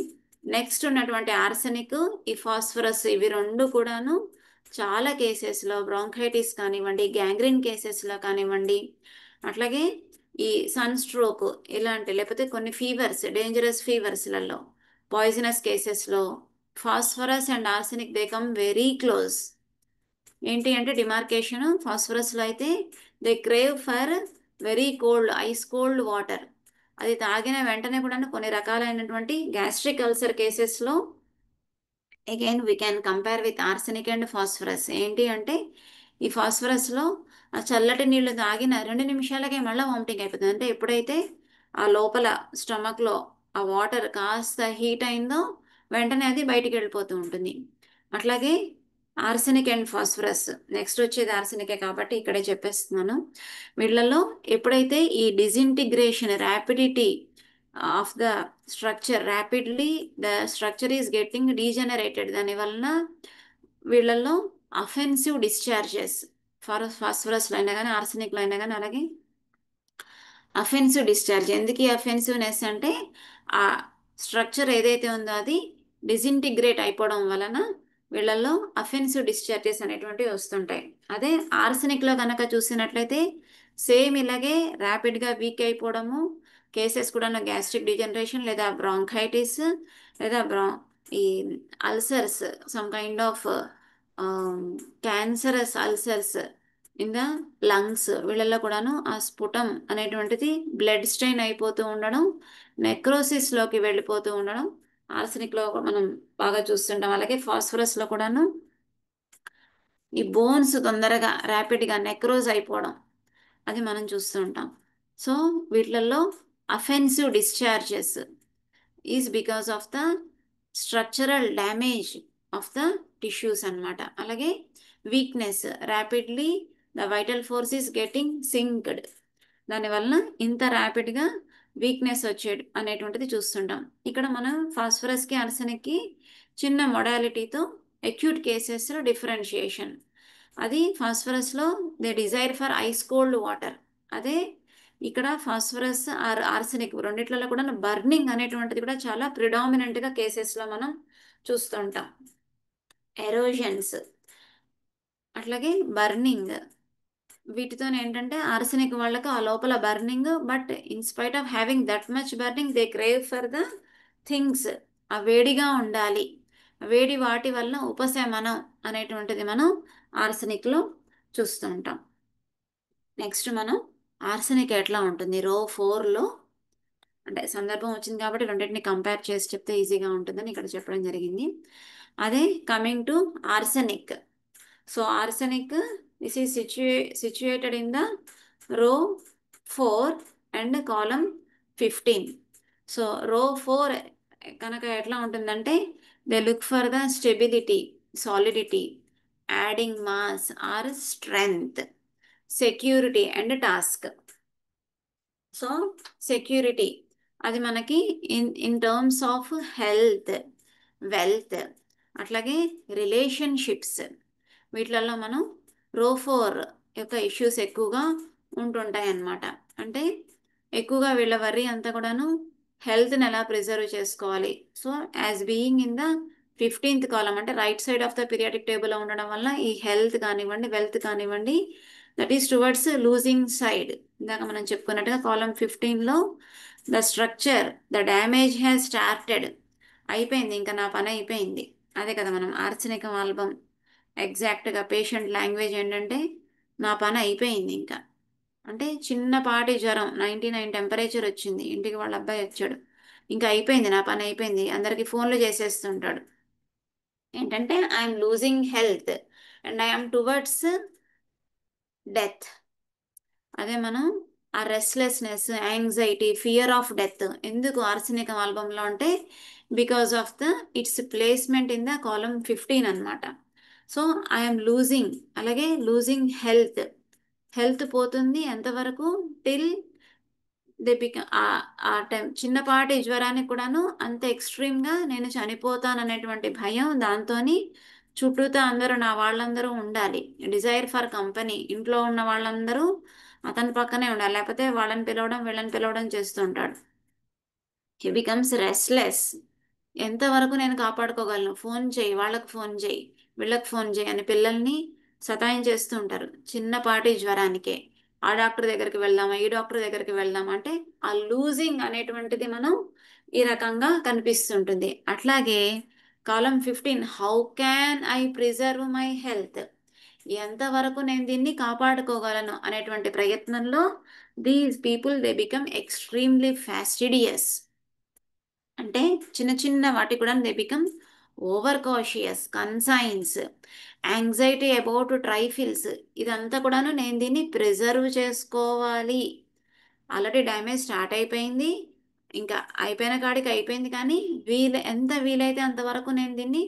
next ఉన్నటువంటి ఆర్సెనిక్, ఈ ఫాస్ఫరస్, ఇవి రెండు కూడాను చాలా కేసెస్లో బ్రాంకైటిస్ కానివ్వండి, గ్యాంగ్రీన్ కేసెస్లో కానివ్వండి, అట్లాగే ఈ సన్ స్ట్రోక్ ఇలాంటి, లేకపోతే కొన్ని ఫీవర్స్, డేంజరస్ ఫీవర్స్లలో, పాయిజనస్ కేసెస్లో phosphorus and arsenic they come very close. ఏంటి అంటే డిమార్కేషన్, ఫాస్ఫరస్లో అయితే they crave for very cold, ice cold water. అది తాగిన వెంటనే కూడా కొన్ని రకాలైనటువంటి గ్యాస్ట్రిక్ అల్సర్ కేసెస్లో again we can compare with arsenic and phosphorus. ఏంటి అంటే ఈ ఫాస్ఫరస్లో ఆ చల్లటి నీళ్లు తాగిన 2 నిమిషాలకే మళ్ళీ వామిటింగ్ అయిపోతుంది. అంటే ఎప్పుడైతే ఆ లోపల స్టమక్లో ఆ వాటర్ కాస్త హీట్ అయిందో వెంటనే అది బయటికి వెళ్ళిపోతూ ఉంటుంది. అట్లాగే ఆర్సెనిక్ అండ్ ఫాస్ఫరస్, నెక్స్ట్ వచ్చేది ఆర్సెనికే కాబట్టి ఇక్కడే చెప్పేస్తున్నాను. వీళ్ళలో ఎప్పుడైతే ఈ disintegration, rapidity of the structure, rapidly the structure is getting degenerated, దానివలన వీళ్ళల్లో అఫెన్సివ్ డిశ్చార్జెస్, ఫాస్ఫరస్లో అయినా కానీ ఆర్సెనిక్లో అయినా కానీ, అలాగే అఫెన్సివ్ డిశ్చార్జ్. ఎందుకు ఈ అఫెన్సివ్నెస్ అంటే ఆ స్ట్రక్చర్ ఏదైతే ఉందో అది డిసింటిగ్రేట్ అయిపోవడం వలన వీళ్ళల్లో అఫెన్సివ్ డిశ్చార్జెస్ అనేటువంటివి వస్తుంటాయి. అదే ఆర్సెనిక్లో కనుక చూసినట్లయితే సేమ్ ఇలాగే ర్యాపిడ్గా వీక్ అయిపోవడము, కేసెస్ కూడా గ్యాస్ట్రిక్ డిజనరేషన్, లేదా బ్రాంకైటిస్, లేదా ఈ ulcers, some kind of cancerous ulcers in the lungs, వీళ్ళల్లో కూడాను ఆ స్ఫుటం అనేటువంటిది బ్లడ్ స్ట్రెయిన్ అయిపోతూ ఉండడం, నెక్రోసిస్లోకి వెళ్ళిపోతూ ఉండడం ఆర్సెనిక్లో మనం బాగా చూస్తుంటాం. అలాగే ఫాస్ఫరస్లో కూడాను ఈ బోన్స్ తొందరగా ర్యాపిడ్గా నెక్రోజ్ అయిపోవడం అది మనం చూస్తూ ఉంటాం. సో వీటిలలో offensive discharges is because of the structural damage of the tissues అన్నమాట. అలాగే weakness, rapidly the vital force is getting sinked, దానివలన ఇంత ర్యాపిడ్గా వీక్నెస్ వచ్చే అనేటువంటిది చూస్తుంటాం. ఇక్కడ మనం ఫాస్ఫరస్కి ఆర్సెనిక్కి చిన్న మొడాలిటీతో అక్యూట్ కేసెస్లో డిఫరెన్షియేషన్. అది ఫాస్ఫరస్లో they desire for ice cold water, అదే ఇక్కడ ఫాస్ఫరస్ ఆర్సెనిక్ రెండిట్లలో కూడా బర్నింగ్ అనేటువంటిది కూడా చాలా ప్రిడామినెంట్గా కేసెస్లో మనం చూస్తుంటాం. ఎరోజన్స్, అట్లాగే బర్నింగ్, వీటితో ఏంటంటే ఆర్సెనిక్ వాళ్ళకు ఆ లోపల burning, but in spite of having that much burning they crave for the things, ఆ వేడిగా ఉండాలి, వేడి వాటి వల్ల ఉపశమనం అనేటువంటిది మనం ఆర్సెనిక్లో చూస్తూ ఉంటాం. నెక్స్ట్ మనం ఆర్సెనిక్ ఎట్లా ఉంటుంది రో 4లో, అంటే సందర్భం వచ్చింది కాబట్టి రెండింటిని కంపేర్ చేసి చెప్తే ఈజీగా ఉంటుందని ఇక్కడ చెప్పడం జరిగింది. అదే coming to arsenic. So arsenic this is situated in the రో 4 అండ్ కాలమ్ 15. సో రో 4 కనుక ఎట్లా ఉంటుందంటే they look for the stability, solidity, adding mass or strength, security and task. So security అది మనకి in terms of health, wealth, అట్లాగే relationships, వీటిలలో మనం రో 4 యొక్క ఇష్యూస్ ఎక్కువగా ఉంటుంటాయి అన్నమాట. అంటే ఎక్కువగా వీళ్ళ వర్రీ అంతా కూడాను హెల్త్ని ఎలా ప్రిజర్వ్ చేసుకోవాలి. So as being in the 15th column, అంటే right side of the periodic టేబుల్లో ఉండడం వల్ల ఈ హెల్త్ కానివ్వండి, వెల్త్ కానివ్వండి, that is towards losing side. ఇందాక మనం చెప్పుకున్నట్టుగా కాలం 15లో the structure, the damage has started, అయిపోయింది, ఇంకా నా పని అయిపోయింది. అదే కదా మనం ఆర్సనికం ఆల్బమ్ ఎగ్జాక్ట్గా పేషెంట్ లాంగ్వేజ్ ఏంటంటే నా పని అయిపోయింది ఇంకా. అంటే చిన్నపాటి జ్వరం 99 టెంపరేచర్ వచ్చింది, ఇంటికి వాళ్ళ అబ్బాయి వచ్చాడు, ఇంకా అయిపోయింది, నా పని అయిపోయింది, అందరికీ ఫోన్లు చేసేస్తుంటాడు. ఏంటంటే I'm losing health and I'm towards death. అదే మనం ఆ restlessness, anxiety, fear of death ఎందుకు ఆర్సనికం ఆల్బంలో అంటే because of the it's placement in the column 15 అనమాట. సో ఐఎమ్ లూజింగ్, అలాగే లూజింగ్ హెల్త్, హెల్త్ పోతుంది ఎంతవరకు, టిల్ దే బికమ్ ఆ టైం చిన్నపాటి జ్వరానికి కూడాను అంత ఎక్స్ట్రీమ్గా నేను చనిపోతాననేటువంటి భయం, దాంతో చుట్టూతా అందరూ నా వాళ్ళందరూ ఉండాలి, డిజైర్ ఫర్ కంపెనీ, ఇంట్లో ఉన్న వాళ్ళందరూ అతని పక్కనే ఉండాలి, లేకపోతే వాళ్ళని పిలవడం వీళ్ళని పిలవడం చేస్తుంటాడు. హీ బికమ్స్ రెస్ట్లెస్, ఎంతవరకు నేను కాపాడుకోగలను, ఫోన్ చేయి, వాళ్ళకు ఫోన్ చేయి, వీళ్ళకి ఫోన్ చేయి అని పిల్లల్ని సతాయించేస్తూ ఉంటారు చిన్నపాటి జ్వరానికే. ఆ డాక్టర్ దగ్గరికి వెళ్దామా, ఈ డాక్టర్ దగ్గరికి వెళ్దామా అంటే ఆ లూజింగ్ అనేటువంటిది మనం ఈ రకంగా కనిపిస్తుంటుంది. అట్లాగే column 15, how can I preserve my health, ఎంతవరకు నేను దీన్ని కాపాడుకోగలను అనేటువంటి ప్రయత్నంలో these people they become extremely fastidious. అంటే చిన్న చిన్న వాటి కూడా they become over cautious, conscience, anxiety about trifles, ఇదంతా కూడాను నేను దీన్ని ప్రిజర్వ్ చేసుకోవాలి, ఆల్రెడీ డ్యామేజ్ స్టార్ట్ అయిపోయింది, ఇంకా అయిపోయిన కాడికి అయిపోయింది, కానీ ఎంత వీలైతే అంతవరకు నేను దీన్ని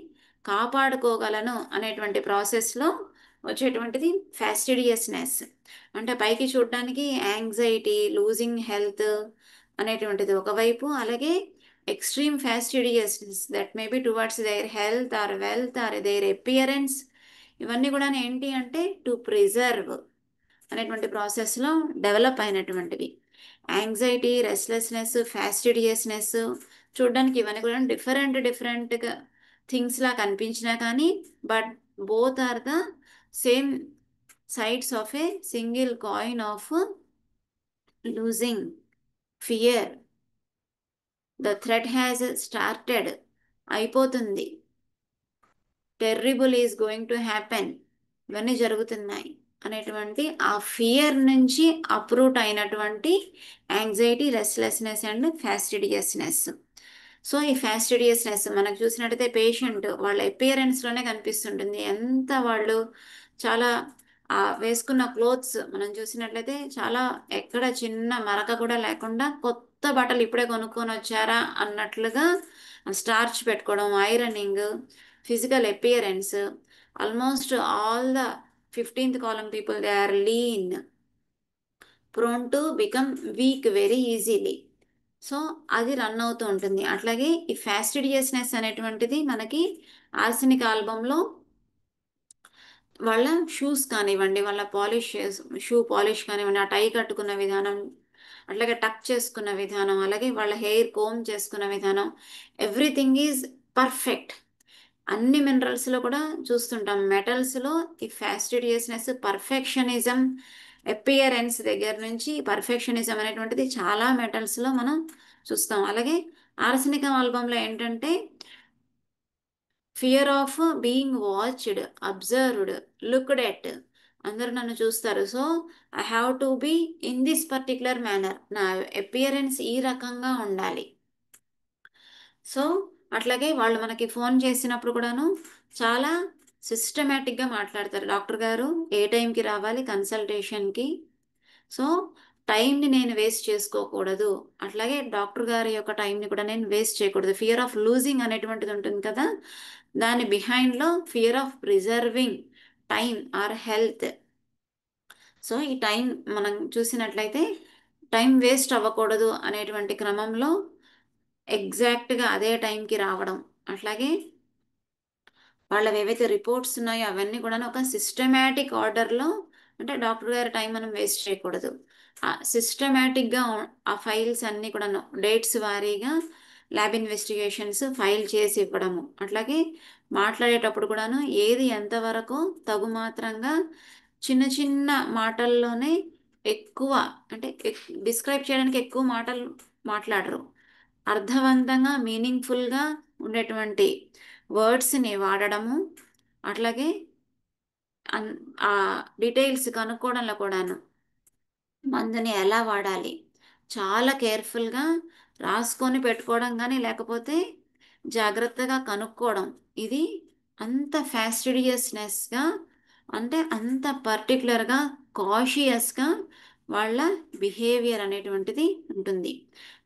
కాపాడుకోగలను అనేటువంటి ప్రాసెస్లో వచ్చేటువంటిది ఫ్యాస్టిడియస్నెస్. అంటే పైకి చూడడానికి యాంగ్జైటీ, లూజింగ్ హెల్త్ అనేటువంటిది ఒకవైపు, అలాగే extreme fastidiousness that may be towards their health or wealth or their appearance, ఇవన్నీ కూడా ఏంటి అంటే టు ప్రిజర్వ్ అనేటువంటి ప్రాసెస్లో డెవలప్ అయినటువంటివి. యాంగ్జైటీ, రెస్ట్లెస్నెస్, ఫ్యాస్టిడియస్నెస్ చూడడానికి ఇవన్నీ కూడా డిఫరెంట్ డిఫరెంట్గా థింగ్స్లా కనిపించినా కానీ but both are the same sides of a single coin of losing fear. The thread has started, అయిపోతుంది, terrible is going to happen, ఇవన్నీ జరుగుతున్నాయి అనేటువంటి ఆ ఫియర్ నుంచి అప్రూట్ అయినటువంటి anxiety, restlessness and fastidiousness. So ఈ ఫ్యాస్టిడియస్నెస్ మనకు చూసినట్టయితే పేషెంట్ వాళ్ళ అపియరెన్స్లోనే కనిపిస్తుంటుంది, ఎంత వాళ్ళు చాలా వేసుకున్న క్లోత్స్ మనం చూసినట్లయితే చాలా ఎక్కడ చిన్న మరక కూడా లేకుండా కొత్త బట్టలు ఇప్పుడే కొనుక్కొని వచ్చారా అన్నట్లుగా స్టార్చ్ పెట్టుకోవడం, ironing, physical appearance, almost all the 15th column people they are lean, prone to become weak very easily. So అది రన్ అవుతూ ఉంటుంది. అట్లాగే ఈ ఫ్యాస్టిడియస్నెస్ అనేటువంటిది మనకి ఆర్సెనిక్ ఆల్బంలో వాళ్ళ షూస్ కానివ్వండి, వాళ్ళ పాలిష్, షూ పాలిష్ కానివ్వండి, ఆ టై కట్టుకున్న విధానం, అట్లాగే టక్ చేసుకున్న విధానం, అలాగే వాళ్ళ హెయిర్ కోమ్ చేసుకున్న విధానం, ఎవ్రీథింగ్ ఈజ్ పర్ఫెక్ట్. అన్ని మినరల్స్లో కూడా చూస్తుంటాం, మెటల్స్లో ఈ ఫ్యాస్టిడియస్నెస్, పర్ఫెక్షనిజం, అపియరెన్స్ దగ్గర నుంచి పర్ఫెక్షనిజం అనేటువంటిది చాలా మెటల్స్లో మనం చూస్తాం. అలాగే ఆర్సెనికం ఆల్బంలో ఏంటంటే fear of being watched, observed, looked at, అందరూ నన్ను చూస్తారు, so I have to be in this particular manner, నా అపియరెన్స్ ఈ రకంగా ఉండాలి. సో అట్లాగే వాళ్ళు మనకి ఫోన్ చేసినప్పుడు కూడాను చాలా సిస్టమేటిక్గా మాట్లాడతారు, డాక్టర్ గారు ఏ టైంకి రావాలి కన్సల్టేషన్కి, సో టైంని నేను వేస్ట్ చేసుకోకూడదు, అట్లాగే డాక్టర్ గారి యొక్క టైంని కూడా నేను వేస్ట్ చేయకూడదు. ఫియర్ ఆఫ్ లూజింగ్ అనేటువంటిది ఉంటుంది కదా, దాని బిహైండ్లో fear of preserving time or health. So ఈ టైం మనం చూసినట్లయితే టైం వేస్ట్ అవ్వకూడదు అనేటువంటి క్రమంలో ఎగ్జాక్ట్గా అదే టైంకి రావడం. అట్లాగే వాళ్ళవి ఏవైతే రిపోర్ట్స్ ఉన్నాయో అవన్నీ కూడా ఒక సిస్టమేటిక్ ఆర్డర్లో, అంటే డాక్టర్ గారి టైం మనం వేస్ట్ చేయకూడదు, సిస్టమేటిక్గా ఆ ఫైల్స్ అన్నీ కూడాను డేట్స్ వారీగా ల్యాబ్ ఇన్వెస్టిగేషన్స్ ఫైల్ చేసి ఇవ్వడము. అట్లాగే మాట్లాడేటప్పుడు కూడాను ఏది ఎంతవరకు తగు మాత్రంగా చిన్న చిన్న మాటల్లోనే ఎక్కువ, అంటే డిస్క్రైబ్ చేయడానికి ఎక్కువ మాటలు మాట్లాడరు, అర్థవంతంగా మీనింగ్ఫుల్గా ఉండేటువంటి వర్డ్స్ని వాడడము. అట్లాగే అన్ ఆ డీటెయిల్స్ కనుక్కోవడంలో కూడాను మందుని ఎలా వాడాలి చాలా కేర్ఫుల్గా రాసుకొని పెట్టుకోవడం, కానీ లేకపోతే జాగ్రత్తగా కనుక్కోవడం. ఇది అంత ఫ్యాస్టిడియస్నెస్గా, అంటే అంత పర్టికులర్గా కాషియస్గా వాళ్ళ బిహేవియర్ అనేటువంటిది ఉంటుంది.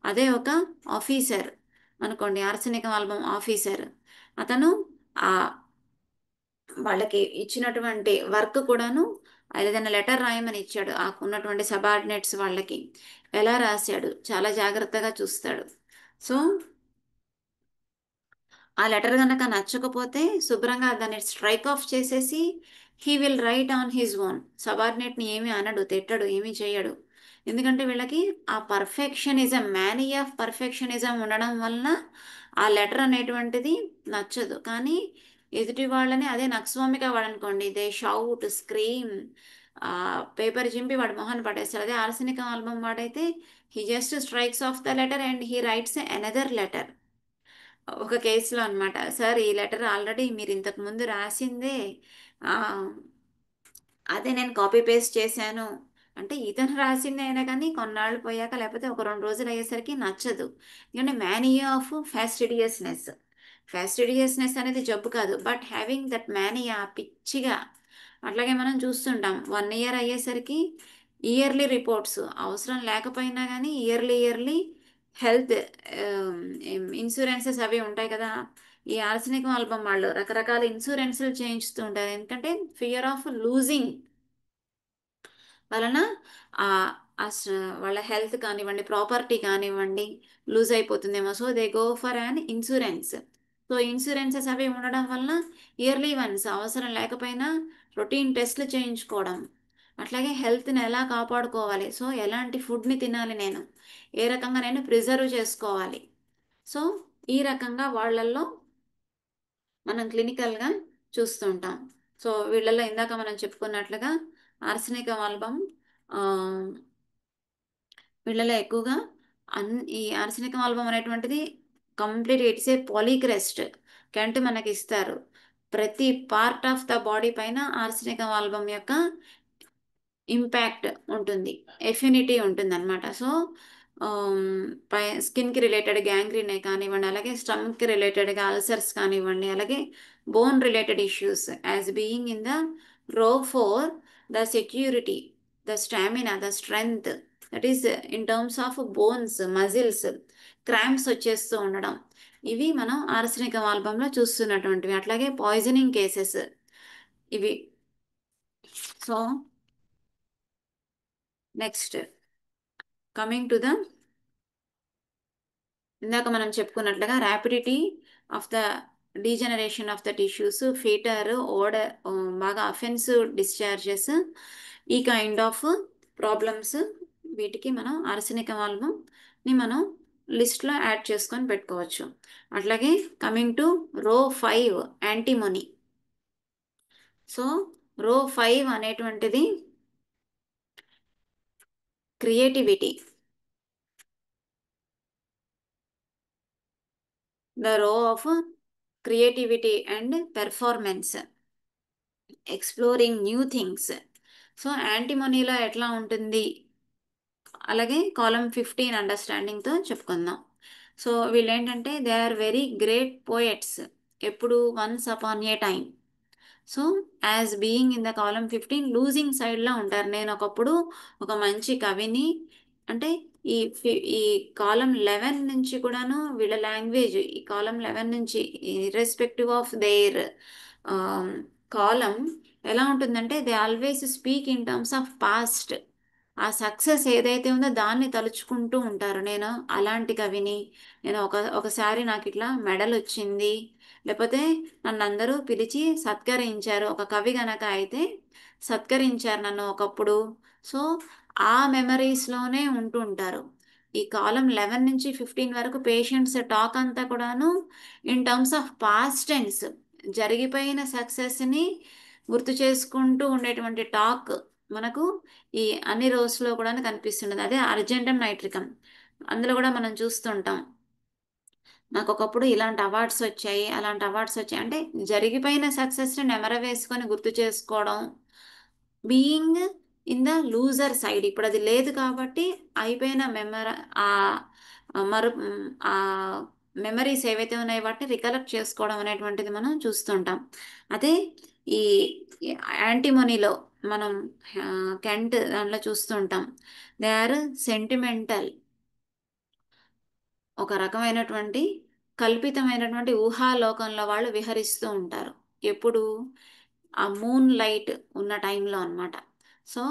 అదే ఒక ఆఫీసర్ అనుకోండి, ఆర్సనిక్ ఆల్బమ్ ఆఫీసర్, అతను ఆ వాళ్ళకి ఇచ్చినటువంటి వర్క్ కూడాను ఏదైనా లెటర్ రాయమని ఇచ్చాడు, ఆ ఉన్నటువంటి సబార్డినేట్స్ వాళ్ళకి ఎలా రాశాడు చాలా జాగ్రత్తగా చూస్తాడు. సో ఆ లెటర్ కనుక నచ్చకపోతే శుభ్రంగా దాన్ని స్ట్రైక్ ఆఫ్ చేసేసి he will write on his own. సబార్డినేట్ని ఏమీ అనడు, తిట్టడు, ఏమీ చేయడు. ఎందుకంటే వీళ్ళకి ఆ పర్ఫెక్షనిజం, మ్యానీ ఆఫ్ పర్ఫెక్షనిజం ఉండడం వలన ఆ లెటర్ అనేటువంటిది నచ్చదు. కానీ ఎదుటి వాళ్ళని అదే నక్స్వామిగా వాడనుకోండి, దే షౌట్ స్క్రీమ్, పేపర్ చింపి వాడి మొహాన్ని పడేస్తారు. అదే ఆర్సనిక్ ఆల్బమ్ వాడైతే he just strikes of the letter and he writes another letter. ఒక కేసులో అనమాట, సార్ ఈ లెటర్ ఆల్రెడీ మీరు ఇంతకు ముందు రాసిందే, ఆ, అదే నేను కాపీ పేస్ట్ చేశాను అంటే, ఇతను రాసిందే అయినా కానీ కొన్నాళ్ళు పోయాక లేకపోతే ఒక 2 రోజులు అయ్యేసరికి నచ్చదు. ఎందుకంటే మేనియా ఆఫ్ ఫ్యాస్టిడియస్నెస్, ఫ్యాస్టిడియస్నెస్ అనేది జబ్బు కాదు, బట్ హ్యావింగ్ దట్ మేనియా, పిచ్చిగా. అట్లాగే మనం చూస్తుంటాం 1 ఇయర్ అయ్యేసరికి ఇయర్లీ రిపోర్ట్స్ అవసరం లేకపోయినా కానీ ఇయర్లీ ఇయర్లీ హెల్త్ ఇన్సూరెన్సెస్ అవి ఉంటాయి కదా. ఈ ఆర్సనిక్ ఆల్బమ్ వాళ్ళు రకరకాల ఇన్సూరెన్స్లు చేయించుతూ ఉంటారు, ఎందుకంటే ఫియర్ ఆఫ్ లూజింగ్ వలన ఆ వాళ్ళ హెల్త్ కానివ్వండి, ప్రాపర్టీ కానివ్వండి లూజ్ అయిపోతుందేమో, so they go for an insurance. So insurances అవి ఉండడం వలన ఇయర్లీ వన్స్ అవసరం లేకపోయినా రొటీన్ టెస్ట్లు చేయించుకోవడం. అట్లాగే హెల్త్ని ఎలా కాపాడుకోవాలి, సో ఎలాంటి ఫుడ్ని తినాలి, నేను ఏ రకంగా నేను ప్రిజర్వ్ చేసుకోవాలి. సో ఈ రకంగా వాళ్ళల్లో మనం క్లినికల్గా చూస్తుంటాం. సో వీళ్ళల్లో ఇందాక మనం చెప్పుకున్నట్లుగా ఆర్సనిక్ ఆల్బమ్ వీళ్ళలో ఎక్కువగా ఈ ఆర్సనిక్ ఆల్బమ్ అనేటువంటిది కంప్లీట్ ఇట్స్ ఏ పాలీక్రెస్ట్ కెంట్ మనకి ఇస్తారు. ప్రతి పార్ట్ ఆఫ్ ద బాడీ పైన ఆర్సనిక్ ఆల్బమ్ యొక్క ఇంపాక్ట్ ఉంటుంది, ఎఫినిటీ ఉంటుంది అనమాట. సో స్కిన్కి రిలేటెడ్ గ్యాంగ్రీనే కానివ్వండి, అలాగే స్టమక్కి రిలేటెడ్గా అల్సర్స్ కానివ్వండి, అలాగే bone related issues as being in the row four, the security, the stamina, the strength, that is in terms of bones, muscles, cramps వచ్చేస్తూ ఉండడం, ఇవి మనం ఆర్సనిక్ ఆల్బంలో చూస్తున్నటువంటివి. అట్లాగే పాయిజనింగ్ కేసెస్ ఇవి. So next coming to the, ఇందాక మనం చెప్పుకున్నట్లుగా rapidity of the degeneration of the tissues, fetor odour, బాగా అఫెన్సివ్ డిశ్చార్జెస్, ఈ కైండ్ ఆఫ్ ప్రాబ్లమ్స్, వీటికి మనం ఆర్సెనిక్ ఆల్బమ్ని మనం లిస్ట్లో యాడ్ చేసుకొని పెట్టుకోవచ్చు. అట్లాగే కమింగ్ టు రో 5 యాంటీమోనీ. సో రో 5 అనేటువంటిది creativity, the row of creativity and performance, exploring new things. So యాంటీమోనీలో ఎట్లా ఉంటుంది, అలాగే కాలం 15 అండర్స్టాండింగ్తో చెప్పుకుందాం. సో వీళ్ళు ఏంటంటే they are very great poets, ఎప్పుడు once upon a time. So as being in the column 15 losing సైడ్లో ఉంటారు. నేను ఒకప్పుడు ఒక మంచి కవిని అంటే, ఈ కాలం 11 నుంచి కూడాను వీళ్ళ లాంగ్వేజ్ ఈ కాలం 11 నుంచి ఇర్రెస్పెక్టివ్ ఆఫ్ దేర్ కాలం ఎలా ఉంటుందంటే they always speak in terms of past. ఆ సక్సెస్ ఏదైతే ఉందో దాన్ని తలుచుకుంటూ ఉంటారు. నేను అలాంటి కవిని, నేను ఒకసారి నాకు ఇట్లా మెడల్ వచ్చింది, లేకపోతే నన్ను అందరూ పిలిచి సత్కరించారు, ఒక కవి గనక అయితే సత్కరించారు నన్ను ఒకప్పుడు. సో ఆ మెమరీస్లోనే ఉంటూ ఉంటారు. ఈ కాలం 11 నుంచి 15 వరకు పేషెంట్స్ టాక్ అంతా కూడాను in terms of past tense, జరిగిపోయిన సక్సెస్ని గుర్తు చేసుకుంటూ ఉండేటువంటి టాక్ మనకు ఈ అన్ని రోజులో కూడా కనిపిస్తున్నది. అదే అర్జెంటం నైట్రికం, అందులో కూడా మనం చూస్తుంటాం. నాకు ఒకప్పుడు ఇలాంటి అవార్డ్స్ వచ్చాయి, అలాంటి అవార్డ్స్ వచ్చాయి అంటే జరిగిపోయిన సక్సెస్ని నెమరవేసుకొని గుర్తు చేసుకోవడం, being in the loser side. ఇప్పుడు అది లేదు కాబట్టి అయిపోయిన ఆ మరు ఆ మెమరీస్ ఏవైతే ఉన్నాయో వాటిని రికలెక్ట్ చేసుకోవడం అనేటువంటిది మనం చూస్తుంటాం. అదే ఈ యాంటీమోనీలో మనం కెంట్ దాంట్లో చూస్తుంటాం. దే ఆర్ సెంటిమెంటల్, ఒక రకమైనటువంటి కల్పితమైనటువంటి ఊహాలోకంలో వాళ్ళు విహరిస్తూ ఉంటారు. ఎప్పుడు ఆ మూన్ లైట్ ఉన్న టైంలో అన్నమాట. సో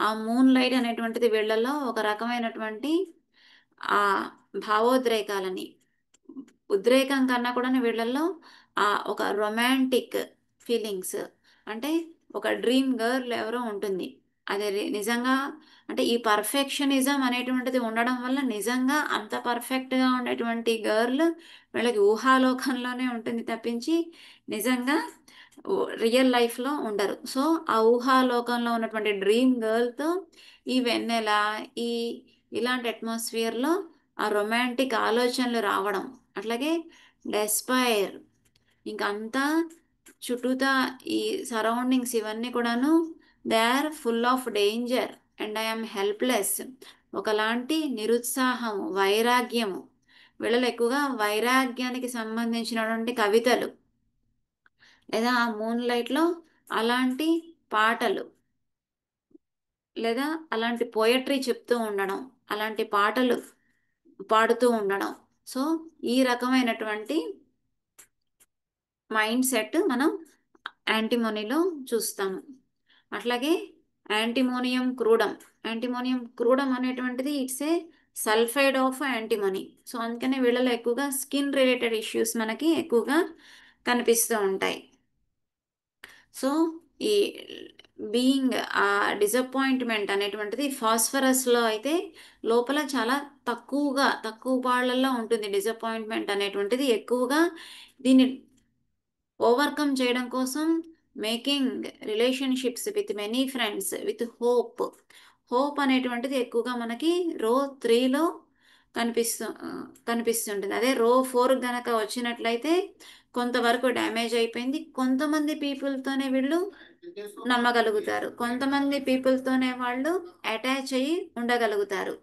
ఆ మూన్ లైట్ అనేటువంటిది వీళ్ళల్లో ఒక రకమైనటువంటి ఆ భావోద్రేకాలని, ఉద్రేకం కన్నా కూడా వీళ్ళల్లో ఒక రొమాంటిక్ ఫీలింగ్స్, అంటే ఒక డ్రీమ్ గర్ల్ ఎవరో ఉంటుంది. అది నిజంగా అంటే ఈ పర్ఫెక్షనిజం అనేటువంటిది ఉండడం వల్ల నిజంగా అంత పర్ఫెక్ట్గా ఉండేటువంటి గర్ల్ వీళ్ళకి ఊహాలోకంలోనే ఉంటుంది తప్పించి నిజంగా రియల్ లైఫ్లో ఉండరు. సో ఆ ఊహాలోకంలో ఉన్నటువంటి డ్రీమ్ గర్ల్తో ఈ వెన్నెల, ఈ ఇలాంటి అట్మాస్ఫియర్లో ఆ రొమాంటిక్ ఆలోచనలు రావడం, అట్లాగే డెస్పైర్, ఇంకంతా చుట్టూతా ఈ సరౌండింగ్స్ ఇవన్నీ కూడాను they are full of danger and I'm helpless, ఒకలాంటి నిరుత్సాహము, వైరాగ్యము. వీళ్ళలో ఎక్కువగా వైరాగ్యానికి సంబంధించినటువంటి కవితలు, లేదా ఆ మూన్ లైట్లో అలాంటి పాటలు, లేదా అలాంటి పోయట్రీ చెప్తూ ఉండడం, అలాంటి పాటలు పాడుతూ ఉండడం. సో ఈ రకమైనటువంటి మైండ్ సెట్ మనం యాంటిమోనీలో చూస్తాము. అట్లాగే యాంటిమోనియం క్రూడం, యాంటిమోనియం క్రూడం అనేటువంటిది it's a sulphide of antimony. So అందుకనే వీళ్ళలో ఎక్కువగా స్కిన్ రిలేటెడ్ ఇష్యూస్ మనకి ఎక్కువగా కనిపిస్తూ ఉంటాయి. సో ఈ బీయింగ్ ఆ డిసప్పాయింట్మెంట్ అనేటువంటిది ఫాస్ఫరస్లో అయితే లోపల చాలా తక్కువ పాళ్ళల్లో ఉంటుంది. డిసప్పాయింట్మెంట్ అనేటువంటిది ఎక్కువగా దీన్ని ఓవర్కమ్ చేయడం కోసం making relationships with many friends with hope, hope అనేటువంటిది ఎక్కువగా మనకి రో 3లో కనిపిస్తూ కనిపిస్తుంటుంది. అదే రో 4 గనక వచ్చినట్లయితే కొంతవరకు డ్యామేజ్ అయిపోయింది. కొంతమంది పీపుల్తోనే వీళ్ళు నమ్మగలుగుతారు, కొంతమంది పీపుల్తోనే వాళ్ళు అటాచ్ అయ్యి ఉండగలుగుతారు,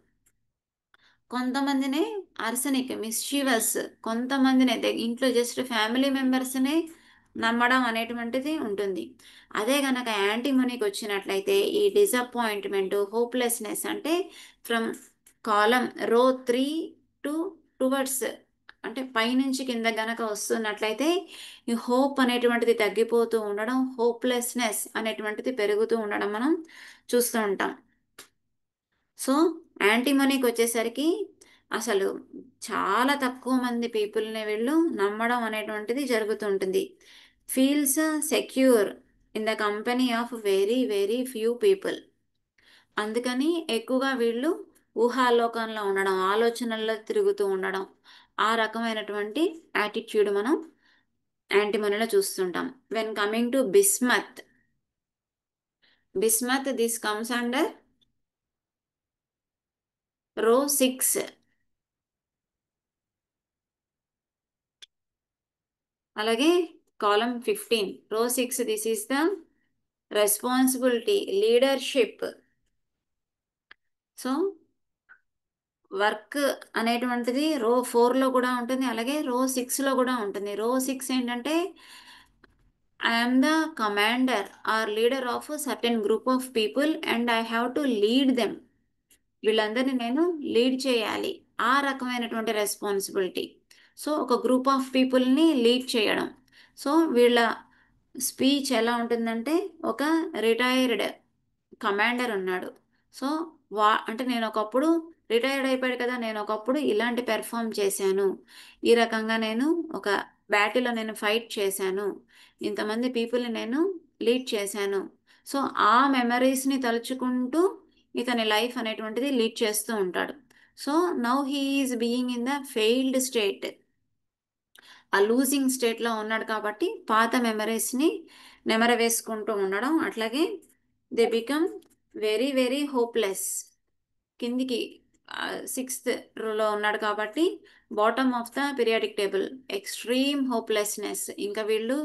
కొంతమందినే అర్సనిక్ మిస్చీవస్, కొంతమందినే ఇంట్లో జస్ట్ ఫ్యామిలీ మెంబర్స్నే నమ్మడం అనేటువంటిది ఉంటుంది. అదే గనక యాంటీమోనీకి వచ్చినట్లయితే ఈ డిసప్పాయింట్మెంట్, హోప్లెస్నెస్ అంటే ఫ్రమ్ కాలం రో 3 టు టువర్డ్స్, అంటే పైనుంచి కింద గనక వస్తున్నట్లయితే ఈ హోప్ అనేటువంటిది తగ్గిపోతూ ఉండడం, హోప్లెస్నెస్ అనేటువంటిది పెరుగుతూ ఉండడం మనం చూస్తూ ఉంటాం. సో యాంటీమోనీకి వచ్చేసరికి అసలు చాలా తక్కువ మంది పీపుల్ని వీళ్ళు నమ్మడం అనేటువంటిది జరుగుతుంటుంది. Feels secure in the company of very very few people. అందుకని ఎక్కువగా వీళ్ళు ఊహాలోకంలో ఉండడం, ఆలోచనల్లో తిరుగుతూ ఉండడం, ఆ రకమైనటువంటి యాటిట్యూడ్ మనం యాంటీమోనీలో చూస్తుంటాం. When coming to bismuth, bismuth this comes under రో 6. అలాగే కాలం 15 రో 6, this is the responsibility leadership. So work అనేటువంటిది రో 4లో కూడా ఉంటుంది, అలాగే రో 6లో కూడా ఉంటుంది. రో 6 ఏంటంటే I'm the commander or leader of certain group of people and I have to lead them. వీళ్ళందరినీ నేను లీడ్ చేయాలి, ఆ రకమైనటువంటి రెస్పాన్సిబిలిటీ. సో ఒక గ్రూప్ ఆఫ్ పీపుల్ని లీడ్ చేయడం. సో వీళ్ళ స్పీచ్ ఎలా ఉంటుందంటే ఒక రిటైర్డ్ కమాండర్ ఉన్నాడు, సో అంటే నేను ఒకప్పుడు రిటైర్డ్ అయిపోయాడు కదా, నేను ఒకప్పుడు ఇలాంటి పెర్ఫామ్ చేశాను, ఈ రకంగా నేను ఒక బ్యాటిల్లో నేను ఫైట్ చేశాను, ఇంతమంది పీపుల్ని నేను లీడ్ చేశాను. సో ఆ మెమరీస్ని తలుచుకుంటూ ఇతని లైఫ్ అనేటువంటిది లీడ్ చేస్తూ ఉంటాడు. So now he is being in the failed state, ఆ లూజింగ్ స్టేట్లో ఉన్నాడు కాబట్టి పాత మెమరీస్ని నెమర వేసుకుంటూ ఉండడం. అట్లాగే they become very very hopeless. కిందికి సిక్స్త్ రోలో ఉన్నాడు కాబట్టి bottom of the periodic table, extreme hopelessness. ఇంకా వీళ్ళు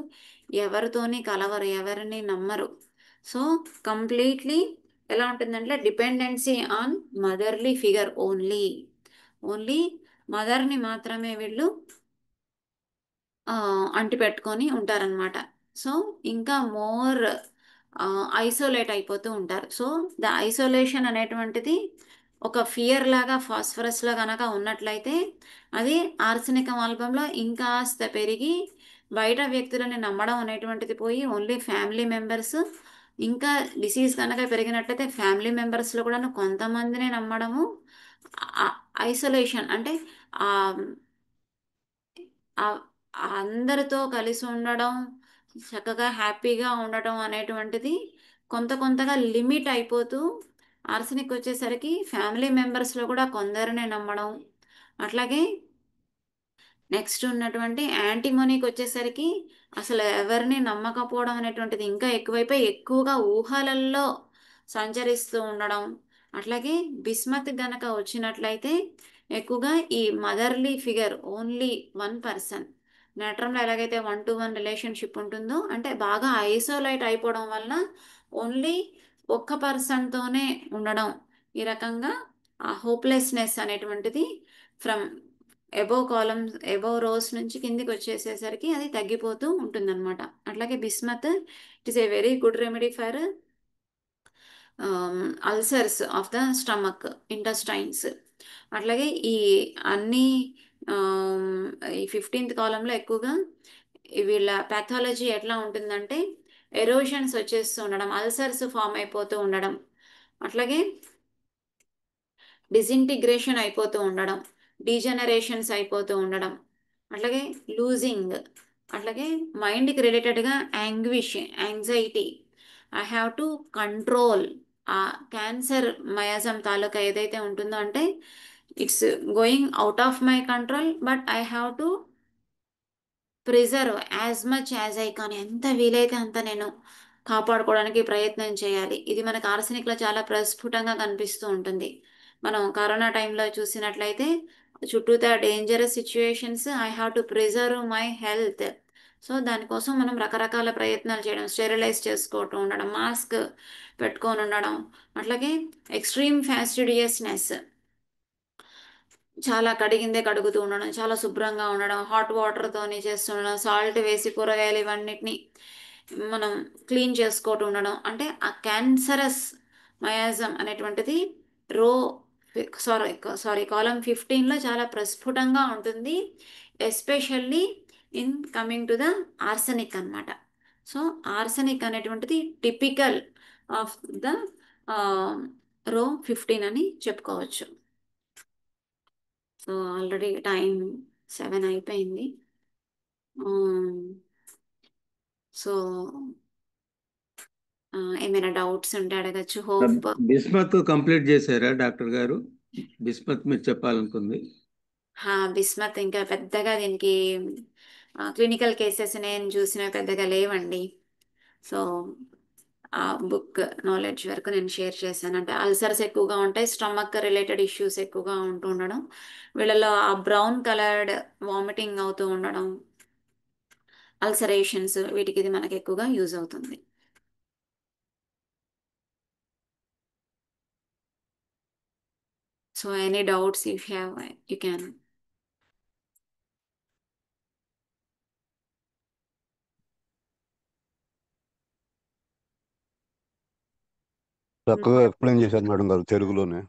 ఎవరితోని కలవరు, ఎవరిని నమ్మరు. సో కంప్లీట్లీ ఎలా ఉంటుందంటే dependency on motherly figure only. Only మదర్ని మాత్రమే వీళ్ళు అంటిపెట్టుకొని ఉంటారనమాట. సో ఇంకా మోర్ ఐసోలేట్ అయిపోతూ ఉంటారు. సో ద ఐసోలేషన్ అనేటువంటిది ఒక ఫియర్ లాగా, ఫాస్ఫరస్లో కనుక ఉన్నట్లయితే అది ఆర్సనికం ఆల్బంలో ఇంకాస్త పెరిగి బయట వ్యక్తులని నమ్మడం అనేటువంటిది పోయి ఓన్లీ ఫ్యామిలీ మెంబర్స్, ఇంకా డిసీజ్ కనుక పెరిగినట్లయితే ఫ్యామిలీ మెంబర్స్లో కూడా కొంతమందిని నమ్మడము, ఐసోలేషన్ అంటే ఆ ఆ- అందరితో కలిసి ఉండడం, చక్కగా హ్యాపీగా ఉండటం అనేటువంటిది కొంత కొంతగా లిమిట్ అయిపోతూ ఆర్సనిక్ వచ్చేసరికి ఫ్యామిలీ మెంబర్స్లో కూడా కొందరిని నమ్మడం. అట్లాగే నెక్స్ట్ ఉన్నటువంటి యాంటీమోనీకి వచ్చేసరికి అసలు ఎవరిని నమ్మకపోవడం అనేటువంటిది ఇంకా ఎక్కువైపోయి ఎక్కువగా ఊహలల్లో సంచరిస్తూ ఉండడం. అట్లాగే బిస్మత్ గనక వచ్చినట్లయితే ఎక్కువగా ఈ motherly figure only one person, నేట్రంలో ఎలాగైతే 1-to-1 రిలేషన్షిప్ ఉంటుందో అంటే బాగా ఐసోలేట్ అయిపోవడం వలన ఓన్లీ ఒక్క పర్సన్తోనే ఉండడం. ఈ రకంగా ఆ హోప్లెస్నెస్ అనేటువంటిది from above columns, above rows నుంచి కిందికి వచ్చేసేసరికి అది తగ్గిపోతూ ఉంటుందన్నమాట. అట్లాగే bismuth it is a very good remedy for ulcers of the stomach, intestines. అట్లాగే ఈ అన్ని ఆమ్, ఈ 15th కాలంలో ఎక్కువగా వీళ్ళ పాథాలజీ ఎట్లా ఉంటుందంటే ఎరోషన్స్ వచ్చేస్తూ ఉండడం, అల్సర్స్ ఫామ్ అయిపోతూ ఉండడం, అట్లాగే డిసింటిగ్రేషన్ అయిపోతూ ఉండడం, డీజనరేషన్స్ అయిపోతూ ఉండడం, అట్లాగే లూజింగ్, అట్లాగే మైండ్కి రిలేటెడ్గా anguish, anxiety, I have to control. ఆ క్యాన్సర్ మయాజం తాలూకా ఏదైతే ఉంటుందో అంటే it's going out of my control but I have to preserve as much as I can, ఎంత వీలైతే అంత నేను కాపాడుకోవడానికి ప్రయత్నం చేయాలి. ఇది మనకు ఆర్సనిక్లో చాలా ప్రస్ఫుటంగా కనిపిస్తూ ఉంటుంది. మనం కరోనా టైంలో చూసినట్లయితే చుట్టూతా dangerous situations, I have to preserve my health. So దానికోసం మనం రకరకాల ప్రయత్నాలు చేయడం, స్టెరిలైజ్ చేసుకోవటం ఉండడం, మాస్క్ పెట్టుకొని ఉండడం, అట్లాగే ఎక్స్ట్రీమ్ ఫ్యాస్టిడియస్నెస్, చాలా కడిగిందే కడుగుతూ ఉండడం, చాలా శుభ్రంగా ఉండడం, హాట్ వాటర్తోని చేస్తుండడం, సాల్ట్ వేసి కూరగాయలు ఇవన్నిటిని మనం క్లీన్ చేసుకుంటూ ఉండడం. అంటే ఆ క్యాన్సరస్ మయాజం అనేటువంటిది రో సారీ సారీ కాలం 15లో చాలా ప్రస్ఫుటంగా ఉంటుంది, especially in coming to the arsenic అన్నమాట. సో ఆర్సనిక్ అనేటువంటిది టిపికల్ ఆఫ్ ద రో 15 అని చెప్పుకోవచ్చు. సో ఆల్రెడీ టైం 7 అయిపోయింది. సో ఏమైనా డౌట్స్ ఉంటే అడగచ్చు. హోప్ బిస్మత్ కంప్లీట్ చేశారా డాక్టర్ గారు? బిస్మత్ మీరు చెప్పాలనుకుంది. బిస్మత్ ఇంకా పెద్దగా దీనికి క్లినికల్ కేసెస్ నేను చూసిన పెద్దగా లేవండి. సో ఆ బుక్ నాలెడ్జ్ వరకు నేను షేర్ చేశాను. అంటే అల్సర్స్ ఎక్కువగా ఉంటాయి, స్టమక్ రిలేటెడ్ ఇష్యూస్ ఎక్కువగా ఉంటూ ఉండడం, వీళ్ళలో ఆ బ్రౌన్ కలర్డ్ వామిటింగ్ అవుతూ ఉండడం, అల్సరేషన్స్, వీటికి ఇది మనకి ఎక్కువగా యూజ్ అవుతుంది. So any doubts if you have, you can. చక్కగా ఎక్స్ప్లెయిన్ చేశారు మేడం గారు, తెలుగులోనే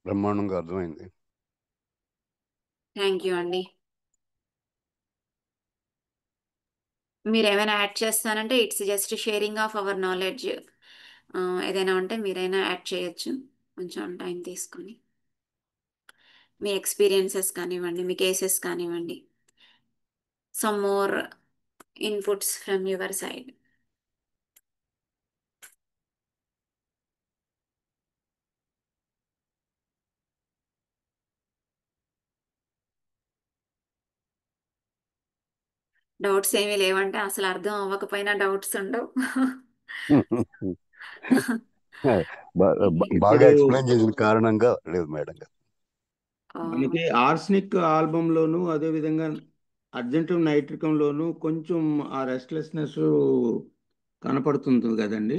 బ్రహ్మాండంగా అర్థమైంది. థ్యాంక్ యూ అండి. మీరు ఏమైనా యాడ్ చేస్తానంటే it's just sharing of our knowledge. ఏదైనా ఉంటే మీరైనా యాడ్ చేయొచ్చు. కొంచెం టైం తీసుకొని మీ ఎక్స్పీరియన్సెస్ కానివ్వండి, మీ కేసెస్ కానివ్వండి, some more inputs from your side. Doubts ఏమీ లేవంటే అసలు అర్థం అవ్వకపోయినా డౌట్స్ ఉండవు. బాగా ఇప్పుడు ఎక్స్ప్లెయిన్ చేసిన కారణంగా లేదు మేడం గారు. మనకి ఆర్సనిక్ ఆల్బంలోను అదే విధంగా అర్జెంటమ్ నైట్రికంలోను కొంచెం ఆ రెస్ట్లెస్నెస్ కనపడుతుంది కదండి.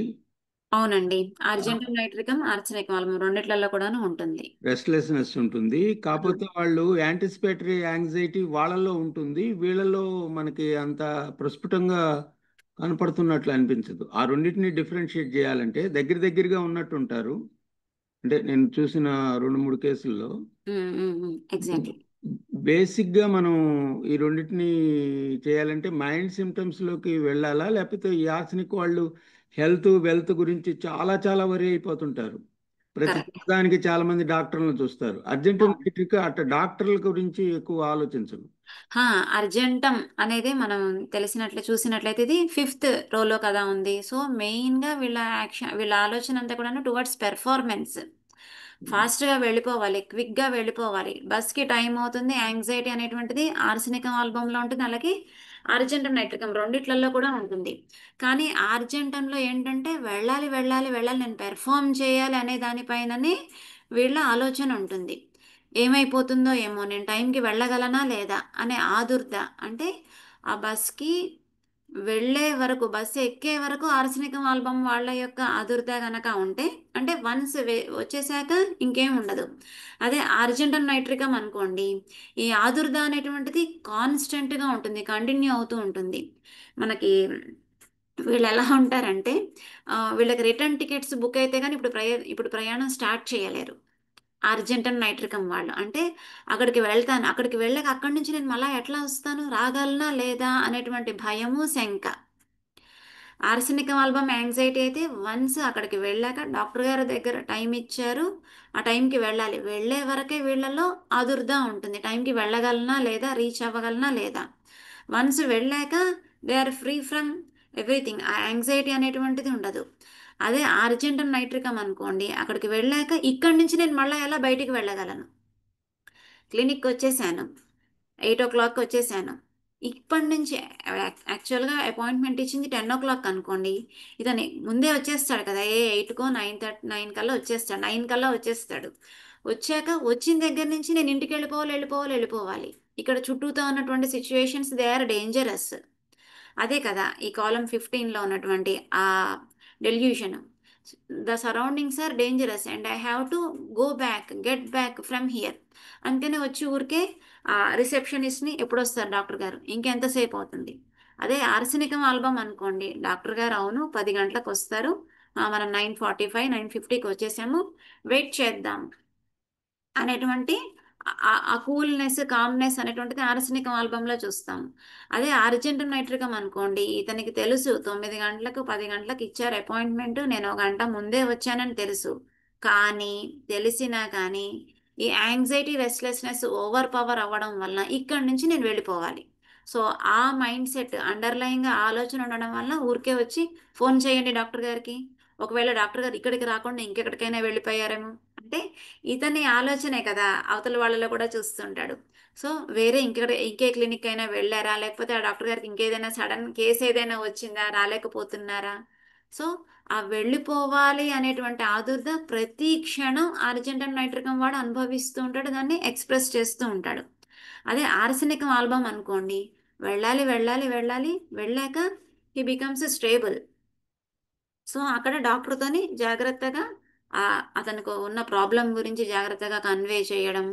అవునండి, అర్జెంటమ్ నైట్రికం, ఆర్సెనిక్ ఆమ్లం రెండిట్లలో కూడాను ఉంటుంది. రెస్ట్లెస్నెస్ ఉంటుంది. కాకపోతే వాళ్ళు యాంటిసిపేటరీ యాంగ్జైటీ వాళ్ళలో ఉంటుంది, వీళ్ళలో మనకి అంత ప్రస్ఫుటంగా కనపడుతున్నట్లు అనిపించదు. ఆ రెండింటిని డిఫరెన్షియేట్ చేయాలంటే దగ్గర దగ్గరగా ఉన్నట్టు ఉంటారు. అంటే నేను చూసిన 2-3 కేసుల్లో ఎగ్జాక్ట్లీ. బేసిక్గా మనం ఈ రెండింటిని చేయాలంటే మైండ్ సిమ్టమ్స్లోకి వెళ్ళాలా, లేకపోతే ఈ ఆర్సనిక్ వాళ్ళు హెల్త్ వెల్త్ గురించి చాలా చాలా వరి అయిపోతుంటారు. ప్రతి కరెక్ట్. దానికి చాలా మంది డాక్టర్లను చూస్తారు. అర్జెంటమ్ నైట్రిక్ అట్లా డాక్టర్ల గురించి ఎక్కువ ఆలోచించరు. అర్జెంటం అనేది మనం తెలిసినట్లు చూసినట్లయితే ఇది 5th రోలో కదా ఉంది. సో మెయిన్గా వీళ్ళ ఆలోచన అంతా కూడా టువర్డ్స్ పెర్ఫార్మెన్స్. ఫాస్ట్గా వెళ్ళిపోవాలి, క్విక్గా వెళ్ళిపోవాలి, బస్కి టైం అవుతుంది. యాంగ్జైటీ అనేటువంటిది ఆర్సెనికం ఆల్బంలో ఉంటుంది, అలాగే ఆర్జెంటం నైట్రికం రెండిట్లలో కూడా ఉంటుంది. కానీ ఆర్జెంటంలో ఏంటంటే వెళ్ళాలి వెళ్ళాలి వెళ్ళాలి, నేను పెర్ఫామ్ చేయాలి అనే దానిపైననే వీళ్ళ ఆలోచన ఉంటుంది. ఏమైపోతుందో ఏమో, నేను టైంకి వెళ్ళగలనా లేదా అనే ఆదుర్ద. అంటే ఆ బస్కి వెళ్ళే వరకు, బస్సు ఎక్కే వరకు ఆర్సెనికం ఆల్బమ్ వాళ్ళ యొక్క ఆదుర్ద గనక ఉంటే, అంటే వన్స్ వచ్చేసాక ఇంకేం ఉండదు. అదే ఆర్జెంటమ్ నైట్రికం అనుకోండి, ఈ ఆదుర్ద అనేటువంటిది కాన్స్టెంట్గా ఉంటుంది, కంటిన్యూ అవుతూ ఉంటుంది. మనకి వీళ్ళు ఎలా ఉంటారంటే వీళ్ళకి రిటర్న్ టికెట్స్ బుక్ అయితే కానీ ఇప్పుడు ప్రయాణం స్టార్ట్ చేయలేరు. అర్జెంటమ్ నైట్రికం వాళ్ళు అంటే అక్కడికి వెళ్తాను, అక్కడికి వెళ్ళాక అక్కడి నుంచి నేను మళ్ళీ ఎట్లా వస్తాను, రాగలనా లేదా అనేటువంటి భయము, శంక. ఆర్సెనికం ఆల్బమ్ యాంగ్జైటీ అయితే వన్స్ అక్కడికి వెళ్ళాక డాక్టర్ గారి దగ్గర టైం ఇచ్చారు, ఆ టైంకి వెళ్ళాలి, వెళ్ళే వరకే వీళ్ళలో ఆదుర్దా ఉంటుంది, టైంకి వెళ్ళగలనా లేదా, రీచ్ అవ్వగలనా లేదా. వన్స్ వెళ్ళాక they are free from everything, ఆ యాంగ్జైటీ అనేటువంటిది ఉండదు. అదే ఆర్జెంటమ్ నైట్రికం అనుకోండి, అక్కడికి వెళ్ళాక ఇక్కడి నుంచి నేను మళ్ళీ ఎలా బయటికి వెళ్ళగలను. క్లినిక్ వచ్చేసాను, 8 o'clock వచ్చేసాను, ఇప్పటి నుంచి యాక్చువల్గా అపాయింట్మెంట్ ఇచ్చింది 10 o'clock అనుకోండి, ఇతని ముందే వచ్చేస్తాడు కదా, 8కో 9 కల్లా వచ్చేస్తాడు, 9 కల్లా వచ్చేస్తాడు. వచ్చాక వచ్చిన దగ్గర నుంచి నేను ఇంటికి వెళ్ళిపోవాలి. ఇక్కడ చుట్టూతో ఉన్నటువంటి సిచ్యువేషన్స్ దే ఆర్ డేంజరస్. అదే కదా ఈ కాలం 15లో ఉన్నటువంటి ఆ delusion. The surroundings are dangerous and I have to get back from here. అందుకనే వచ్చి ఊరికే ఆ రిసెప్షనిస్ట్ని ఎప్పుడు వస్తారు డాక్టర్ గారు, ఇంకెంతసేపు అవుతుంది. అదే ఆర్సెనికం ఆల్బమ్ అనుకోండి, డాక్టర్ గారు అవును 10 గంటలకు వస్తారు, మనం 9:45 9:50కి వచ్చేసాము, వెయిట్ చేద్దాం అనేటువంటి ఆ కూల్నెస్, కామ్నెస్ అనేటువంటిది ఆర్సెనికం ఆల్బంలో చూస్తాం. అదే ఆర్జెంటమ్ నైట్రికం అనుకోండి, ఇతనికి తెలుసు 9 గంటలకు 10 గంటలకు ఇచ్చారు అపాయింట్మెంట్, నేను 1 గంట ముందే వచ్చానని తెలుసు. కానీ తెలిసినా కానీ ఈ యాంగ్జైటీ, రెస్ట్లెస్నెస్ ఓవర్ పవర్ అవ్వడం వల్ల ఇక్కడి నుంచి నేను వెళ్ళిపోవాలి. సో ఆ మైండ్ సెట్ అండర్లైన్గా ఆలోచన ఉండడం వల్ల ఊరికే వచ్చి ఫోన్ చేయండి డాక్టర్ గారికి. ఒకవేళ డాక్టర్ గారు ఇక్కడికి రాకుండా ఇంకెక్కడికైనా వెళ్ళిపోయారేమో అంటే ఇతని ఆలోచనే కదా అవతల వాళ్ళలో కూడా చూస్తుంటాడు. సో వేరే ఇంకే క్లినిక్ అయినా వెళ్ళారా, లేకపోతే ఆ డాక్టర్ గారికి ఇంకేదైనా సడన్ కేసు ఏదైనా వచ్చిందా, రాలేకపోతున్నారా. సో ఆ వెళ్ళిపోవాలి అనేటువంటి ఆదుర్ద ప్రతి క్షణం ఆర్జెంటమ్ నైట్రికం వాడు అనుభవిస్తూ ఉంటాడు, దాన్ని ఎక్స్ప్రెస్ చేస్తూ ఉంటాడు. అదే ఆర్సెనికం ఆల్బమ్ అనుకోండి, వెళ్ళాలి వెళ్ళాలి వెళ్ళాలి, వెళ్ళాక హీ బికమ్స్ స్టేబుల్. సో అక్కడ డాక్టర్తోని జాగ్రత్తగా అతనికి ఉన్న ప్రాబ్లం గురించి జాగ్రత్తగా కన్వే చేయడం,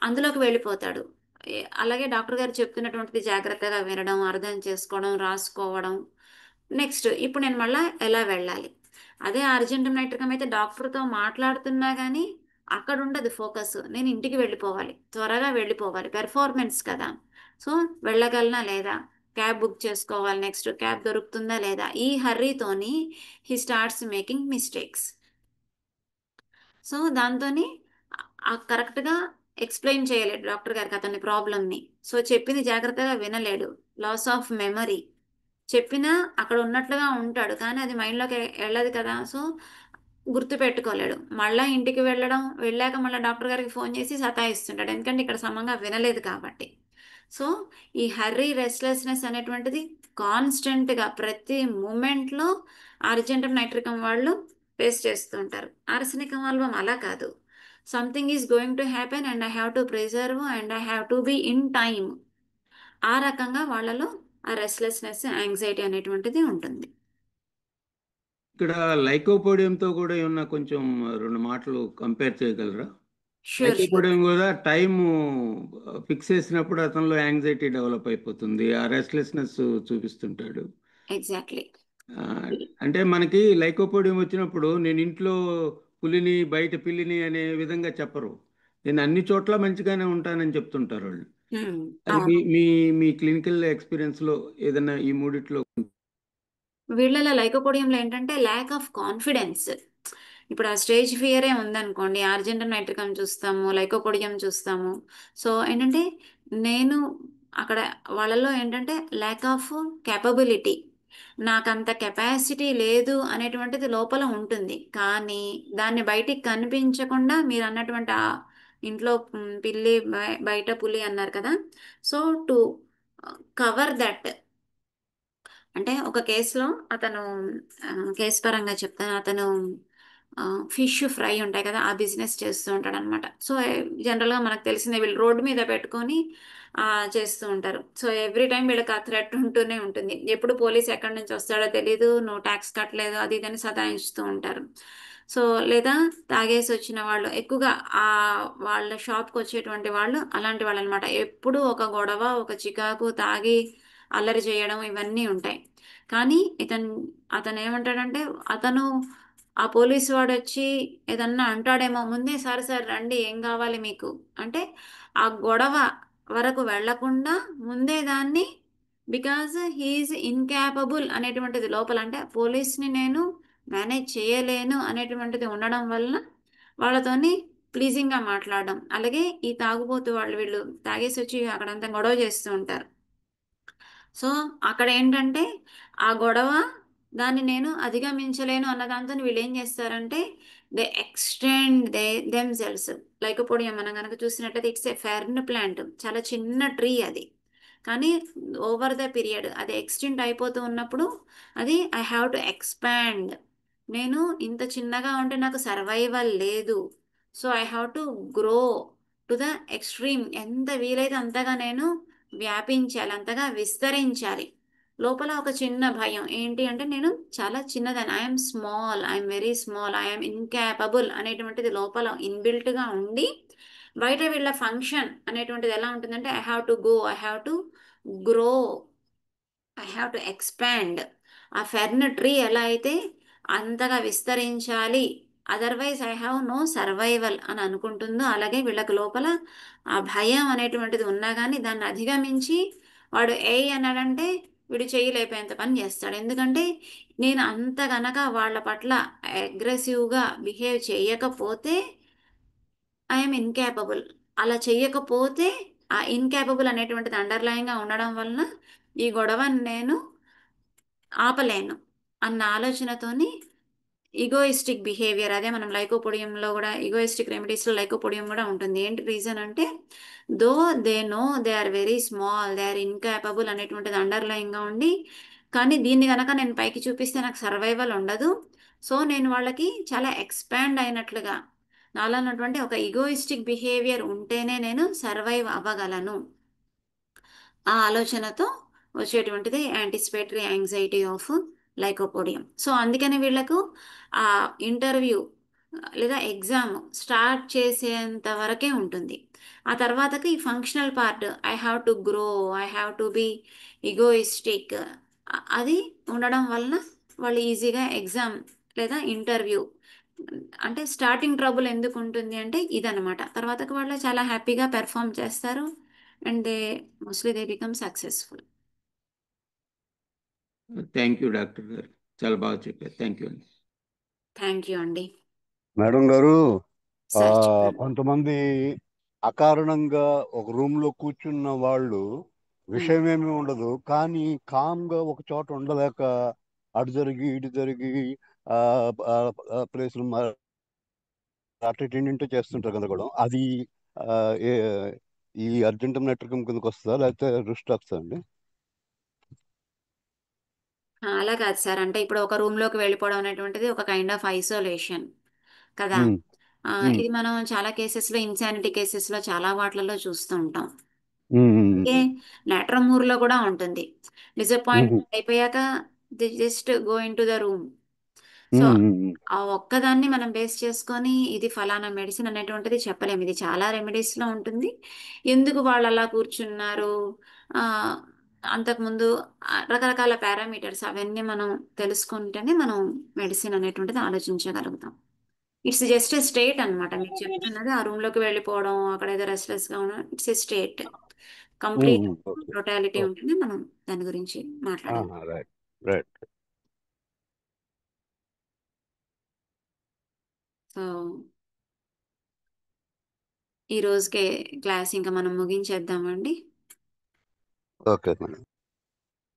అందులోకి వెళ్ళిపోతాడు. అలాగే డాక్టర్ గారు చెప్తున్నటువంటిది జాగ్రత్తగా వినడం, అర్థం చేసుకోవడం, రాసుకోవడం. నెక్స్ట్ ఇప్పుడు నేను మళ్ళీ ఎలా వెళ్ళాలి. అదే అర్జెంటమ్ నైట్రికం అయితే డాక్టర్తో మాట్లాడుతున్నా కానీ అక్కడ ఉండదు ఫోకస్, నేను ఇంటికి వెళ్ళిపోవాలి, త్వరగా వెళ్ళిపోవాలి, పెర్ఫార్మెన్స్ కదా. సో వెళ్ళగలనా లేదా, క్యాబ్ బుక్ చేసుకోవాలి, నెక్స్ట్ క్యాబ్ దొరుకుతుందా లేదా, ఈ హర్రీతోని he starts making mistakes. So దాంతోని కరెక్ట్గా ఎక్స్ప్లెయిన్ చేయలేడు డాక్టర్ గారికి అతని ప్రాబ్లమ్ని. సో చెప్పింది జాగ్రత్తగా వినలేడు, లాస్ ఆఫ్ మెమరీ. చెప్పినా అక్కడ ఉన్నట్లుగా ఉంటాడు కానీ అది మైండ్లోకి వెళ్ళదు కదా. సో గుర్తు పెట్టుకోలేడు. మళ్ళీ ఇంటికి వెళ్ళాక మళ్ళీ డాక్టర్ గారికి ఫోన్ చేసి సతాయిస్తుంటాడు, ఎందుకంటే ఇక్కడ సమంగా వినలేదు కాబట్టి. సో ఈ హర్రీ రెస్ట్లెస్నెస్ అనేటువంటిది కాన్స్టెంట్గా ప్రతి మూమెంట్లో ఆర్జెంటమ్ నైట్రికం వాళ్ళు ఫేస్ చేస్తూ ఉంటారు. ఆర్సెనికం ఆల్బమ్ అలా కాదు, something is going to happen and I have to preserve and I have to be in time. ఆ రకంగా వాళ్ళలో ఆ రెస్ట్లెస్నెస్, యాంగ్జైటీ అనేటువంటిది ఉంటుంది. ఇక్కడ లైకోపోడియంతో కూడా ఏమన్నా కొంచెం 2 మాటలు కంపేర్ చేయగలరా? Sure sure. లైకోపోడియం కూడా టైం ఫిక్స్ చేసినప్పుడు అతనిలో యాంగ్జైటీ డెవలప్ అయిపోతుంది, ఆ రెస్ట్లెస్నెస్ చూపిస్తుంటాడు. ఎగ్జాక్ట్లీ. ఆ, అంటే మనకి లైకోపోడియం వచ్చినప్పుడు నేను ఇంట్లో పులిని బయట పిల్లిని అనే విధంగా చెప్పరు, నేను అన్ని చోట్ల మంచిగానే ఉంటానని చెప్తుంటారు వాళ్ళు. అది మీ అవును. మీ మీ క్లినికల్ ఎక్స్పీరియన్స్లో ఏదైనా ఈ మూడిట్లో? వీళ్ళలో లైకోపోడియంలో ఏంటంటే ల్యాక్ ఆఫ్ కాన్ఫిడెన్స్. ఇప్పుడు ఆ స్టేజ్ ఫియరే ఉందనుకోండి, ఆర్జెంటమ్ నైట్రికం చూస్తాము, లైకోపోడియం చూస్తాము. సో ఏంటంటే నేను అక్కడ వాళ్ళలో ఏంటంటే ల్యాక్ ఆఫ్ క్యాపబిలిటీ, నాకంత కెపాసిటీ లేదు అనేటువంటిది లోపల ఉంటుంది. కానీ దాన్ని బయటికి కనిపించకుండా మీరు అన్నటువంటి ఆ ఇంట్లో పిల్లి బయట పులి అన్నారు కదా. సో టు కవర్ దట్, అంటే ఒక కేసులో అతను కేసు పరంగా చెప్తాను, అతను ఫిష్ ఫ్రై ఉంటాయి కదా ఆ బిజినెస్ చేస్తూ ఉంటాడు అనమాట. సో జనరల్గా మనకు తెలిసిందే, వీళ్ళు రోడ్డు మీద పెట్టుకొని చేస్తూ ఉంటారు. సో ఎవ్రీ టైం వీళ్ళకి ఆ థ్రెట్ ఉంటూనే ఉంటుంది, ఎప్పుడు పోలీస్ ఎక్కడి నుంచి వస్తాడో తెలీదు, నువ్వు ట్యాక్స్ కట్టలేదు అది ఇదని సతాయిస్తూ ఉంటారు. సో లేదా తాగేసి వచ్చిన వాళ్ళు ఎక్కువగా ఆ వాళ్ళ షాప్కి వచ్చేటువంటి వాళ్ళు అలాంటి వాళ్ళు అనమాట. ఎప్పుడు ఒక గొడవ, ఒక చికాకు, తాగి అల్లరి చేయడం ఇవన్నీ ఉంటాయి. కానీ అతను ఏమంటాడంటే, అతను ఆ పోలీసు వాడు వచ్చి ఏదన్నా అంటాడేమో ముందే, సార్ సార్ రండి ఏం కావాలి మీకు అంటే ఆ గొడవ వరకు వెళ్లకుండా ముందే దాన్ని, బికాజ్ హీఈస్ ఇన్క్యాపబుల్ అనేటువంటిది లోపల, అంటే పోలీస్ని నేను మేనేజ్ చేయలేను అనేటువంటిది ఉండడం వలన వాళ్ళతోని ప్లీజింగ్గా మాట్లాడడం. అలాగే ఈ తాగుబోతు వీళ్ళు తాగేసి వచ్చి అక్కడంతా గొడవ చేస్తూ ఉంటారు. సో అక్కడ ఏంటంటే ఆ గొడవ దాన్ని నేను అధిగమించలేను అన్న దాంతో వీళ్ళు ఏం చేస్తారంటే దే ఎక్స్టెండ్ దెమ్సెల్స్. లైకోపోడియం మనం కనుక చూసినట్టయితే ఇట్స్ ఏ ఫెర్న్ ప్లాంట్, చాలా చిన్న ట్రీ అది. కానీ ఓవర్ ద పీరియడ్ అది ఎక్స్టెండ్ అయిపోతూ ఉన్నప్పుడు అది ఐ హ్యావ్ టు ఎక్స్పాండ్. నేను ఇంత చిన్నగా ఉంటే నాకు సర్వైవల్ లేదు. So I have to grow to the extreme, ఎంత వీలైతే అంతగా నేను వ్యాపించాలి, అంతగా విస్తరించాలి. లోపల ఒక చిన్న భయం ఏంటి అంటే నేను చాలా చిన్నదాన్ని, I'm small, I'm very small, I'm incapable అనేటువంటిది లోపల ఇన్బిల్ట్గా ఉండి, బయట వీళ్ళ ఫంక్షన్ అనేటువంటిది ఎలా ఉంటుందంటే I have to go, I have to grow, I have to expand. ఆ ఫెర్న్ ట్రీ ఎలా అయితే అంతగా విస్తరించాలి, otherwise I have no survival అని అనుకుంటుందో, అలాగే వీళ్ళకి లోపల ఆ భయం అనేటువంటిది ఉన్నా కానీ దాన్ని అధిగమించి వాడు అన్నాడంటే వీడు చేయలేకపోయేంత పని చేస్తాడు. ఎందుకంటే నేను అంత గనక వాళ్ళ పట్ల అగ్రెసివ్గా బిహేవ్ చేయకపోతే ఐఎమ్ ఇన్క్యాపబుల్. అలా చెయ్యకపోతే ఆ ఇన్క్యాపబుల్ అనేటువంటిది అండర్లైన్గా ఉండడం వలన ఈ గొడవని నేను ఆపలేను అన్న ఆలోచనతోని ఈగోయిస్టిక్ బిహేవియర్, అదే మనం లైకోపోడియంలో కూడా ఈగోయిస్టిక్ రెమెడీస్లో లైకోపోడియం కూడా ఉంటుంది. ఏంటి రీజన్ అంటే though they know they are very small, they are incapable అనేటువంటిది అండర్లైన్గా ఉండి, కానీ దీన్ని కనుక నేను పైకి చూపిస్తే నాకు సర్వైవల్ ఉండదు. సో నేను వాళ్ళకి చాలా ఎక్స్పాండ్ అయినట్లుగా నాలో ఉన్నటువంటి ఒక ఈగోయిస్టిక్ బిహేవియర్ ఉంటేనే నేను సర్వైవ్ అవ్వగలను. ఆ ఆలోచనతో వచ్చేటువంటిది anticipatory anxiety of lycopodium. So అందుకని వీళ్ళకు ఆ ఇంటర్వ్యూ లేదా ఎగ్జామ్ స్టార్ట్ చేసేంత వరకే ఉంటుంది. ఆ తర్వాతకి ఈ functional part I have to grow, I have to be egoistic అది ఉండడం వలన వాళ్ళు ఈజీగా ఎగ్జామ్ లేదా ఇంటర్వ్యూ, అంటే స్టార్టింగ్ ట్రబుల్ ఎందుకు ఉంటుంది అంటే ఇదనమాట. తర్వాతకి వాళ్ళు చాలా హ్యాపీగా పెర్ఫామ్ చేస్తారు and mostly they become successful. Thank you doctor గారు, చాలా బాగా చెప్పారు. థ్యాంక్ యూ అండి. థ్యాంక్ యూ అండి. మేడం గారు, సార్ చెప్పండి. కొంతమంది అకారణంగా ఒక రూమ్ లో కూర్చున్న వాళ్ళు విషయం ఏమీ ఉండదు, కానీ కామ్ గా ఒక చోట ఉండలేక అటు జరిగి ఇటు జరిగి ప్లేసులు అటు ఇటు ఇంటూ చేస్తుంటారు కదా కూడా. అది ఆ, ఏ- ఈ అర్జెంటమ్ నెట్వర్కింగ్ కిందకి వస్తుందా, లేకపోతే రుస్టాక్స్ అండి? అలా కాదు సార్, అంటే ఇప్పుడు ఒక రూమ్ లోకి వెళ్ళిపోవడం అనేటువంటిది ఒక కైండ్ ఆఫ్ ఐసోలేషన్ కదా. ఉమ్, ఉమ్, ఇది మనం చాలా కేసెస్ లో, ఇన్సానిటీ కేసెస్ లో చాలా వాటిలలో చూస్తూ ఉంటాం. ఉమ్, ఓకే, ఉమ్, లాట్రమూర్ లో కూడా ఉంటుంది. డిసప్పాయింట్ ఉమ్, అయిపోయాక they just go into the room. So um, um, ఆ ఒక్కదాన్ని మనం బేస్ చేసుకొని ఇది ఫలానా మెడిసిన్ అనేటువంటిది చెప్పలేము. ఇది చాలా రెమెడీస్ లో ఉంటుంది. ఎందుకు వాళ్ళు అలా కూర్చున్నారు, ఆ అంతకుముందు రకరకాల పారామీటర్స్ అవన్నీ మనం తెలుసుకుంటేనే మనం మెడిసిన్ అనేటువంటిది ఆలోచించగలుగుతాం. ఇట్స్ జస్ట్ ఎ స్టేట్ అన్నమాట. మీకు చెప్తున్నది ఆ రూమ్ లోకి వెళ్ళిపోవడం, అక్కడ ఏదో రెస్ట్లెస్ గా ఉండడం, it's a state. Complete okay, totality okay. ఉంటుంది, మనం దాని గురించి మాట్లాడాలి. Right, right. సో ఈ రోజుకే క్లాస్ ఇంకా మనం ముగించేద్దామండి. Okay madam.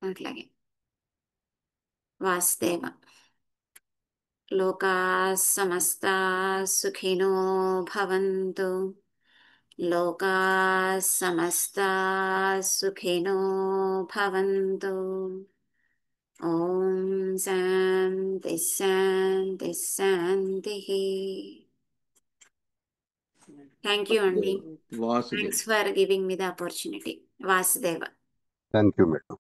అట్లాగే. వాసుదేవ. లోకా సమస్తా సుఖినో భవంతు. లోకా సమస్తా సుఖినో భవంతు. ఓం శాంతి శాంతి శాంతి. థ్యాంక్ యూ అండి. Vasudev. Thanks for giving me the opportunity. Vasudeva. Thank you madam.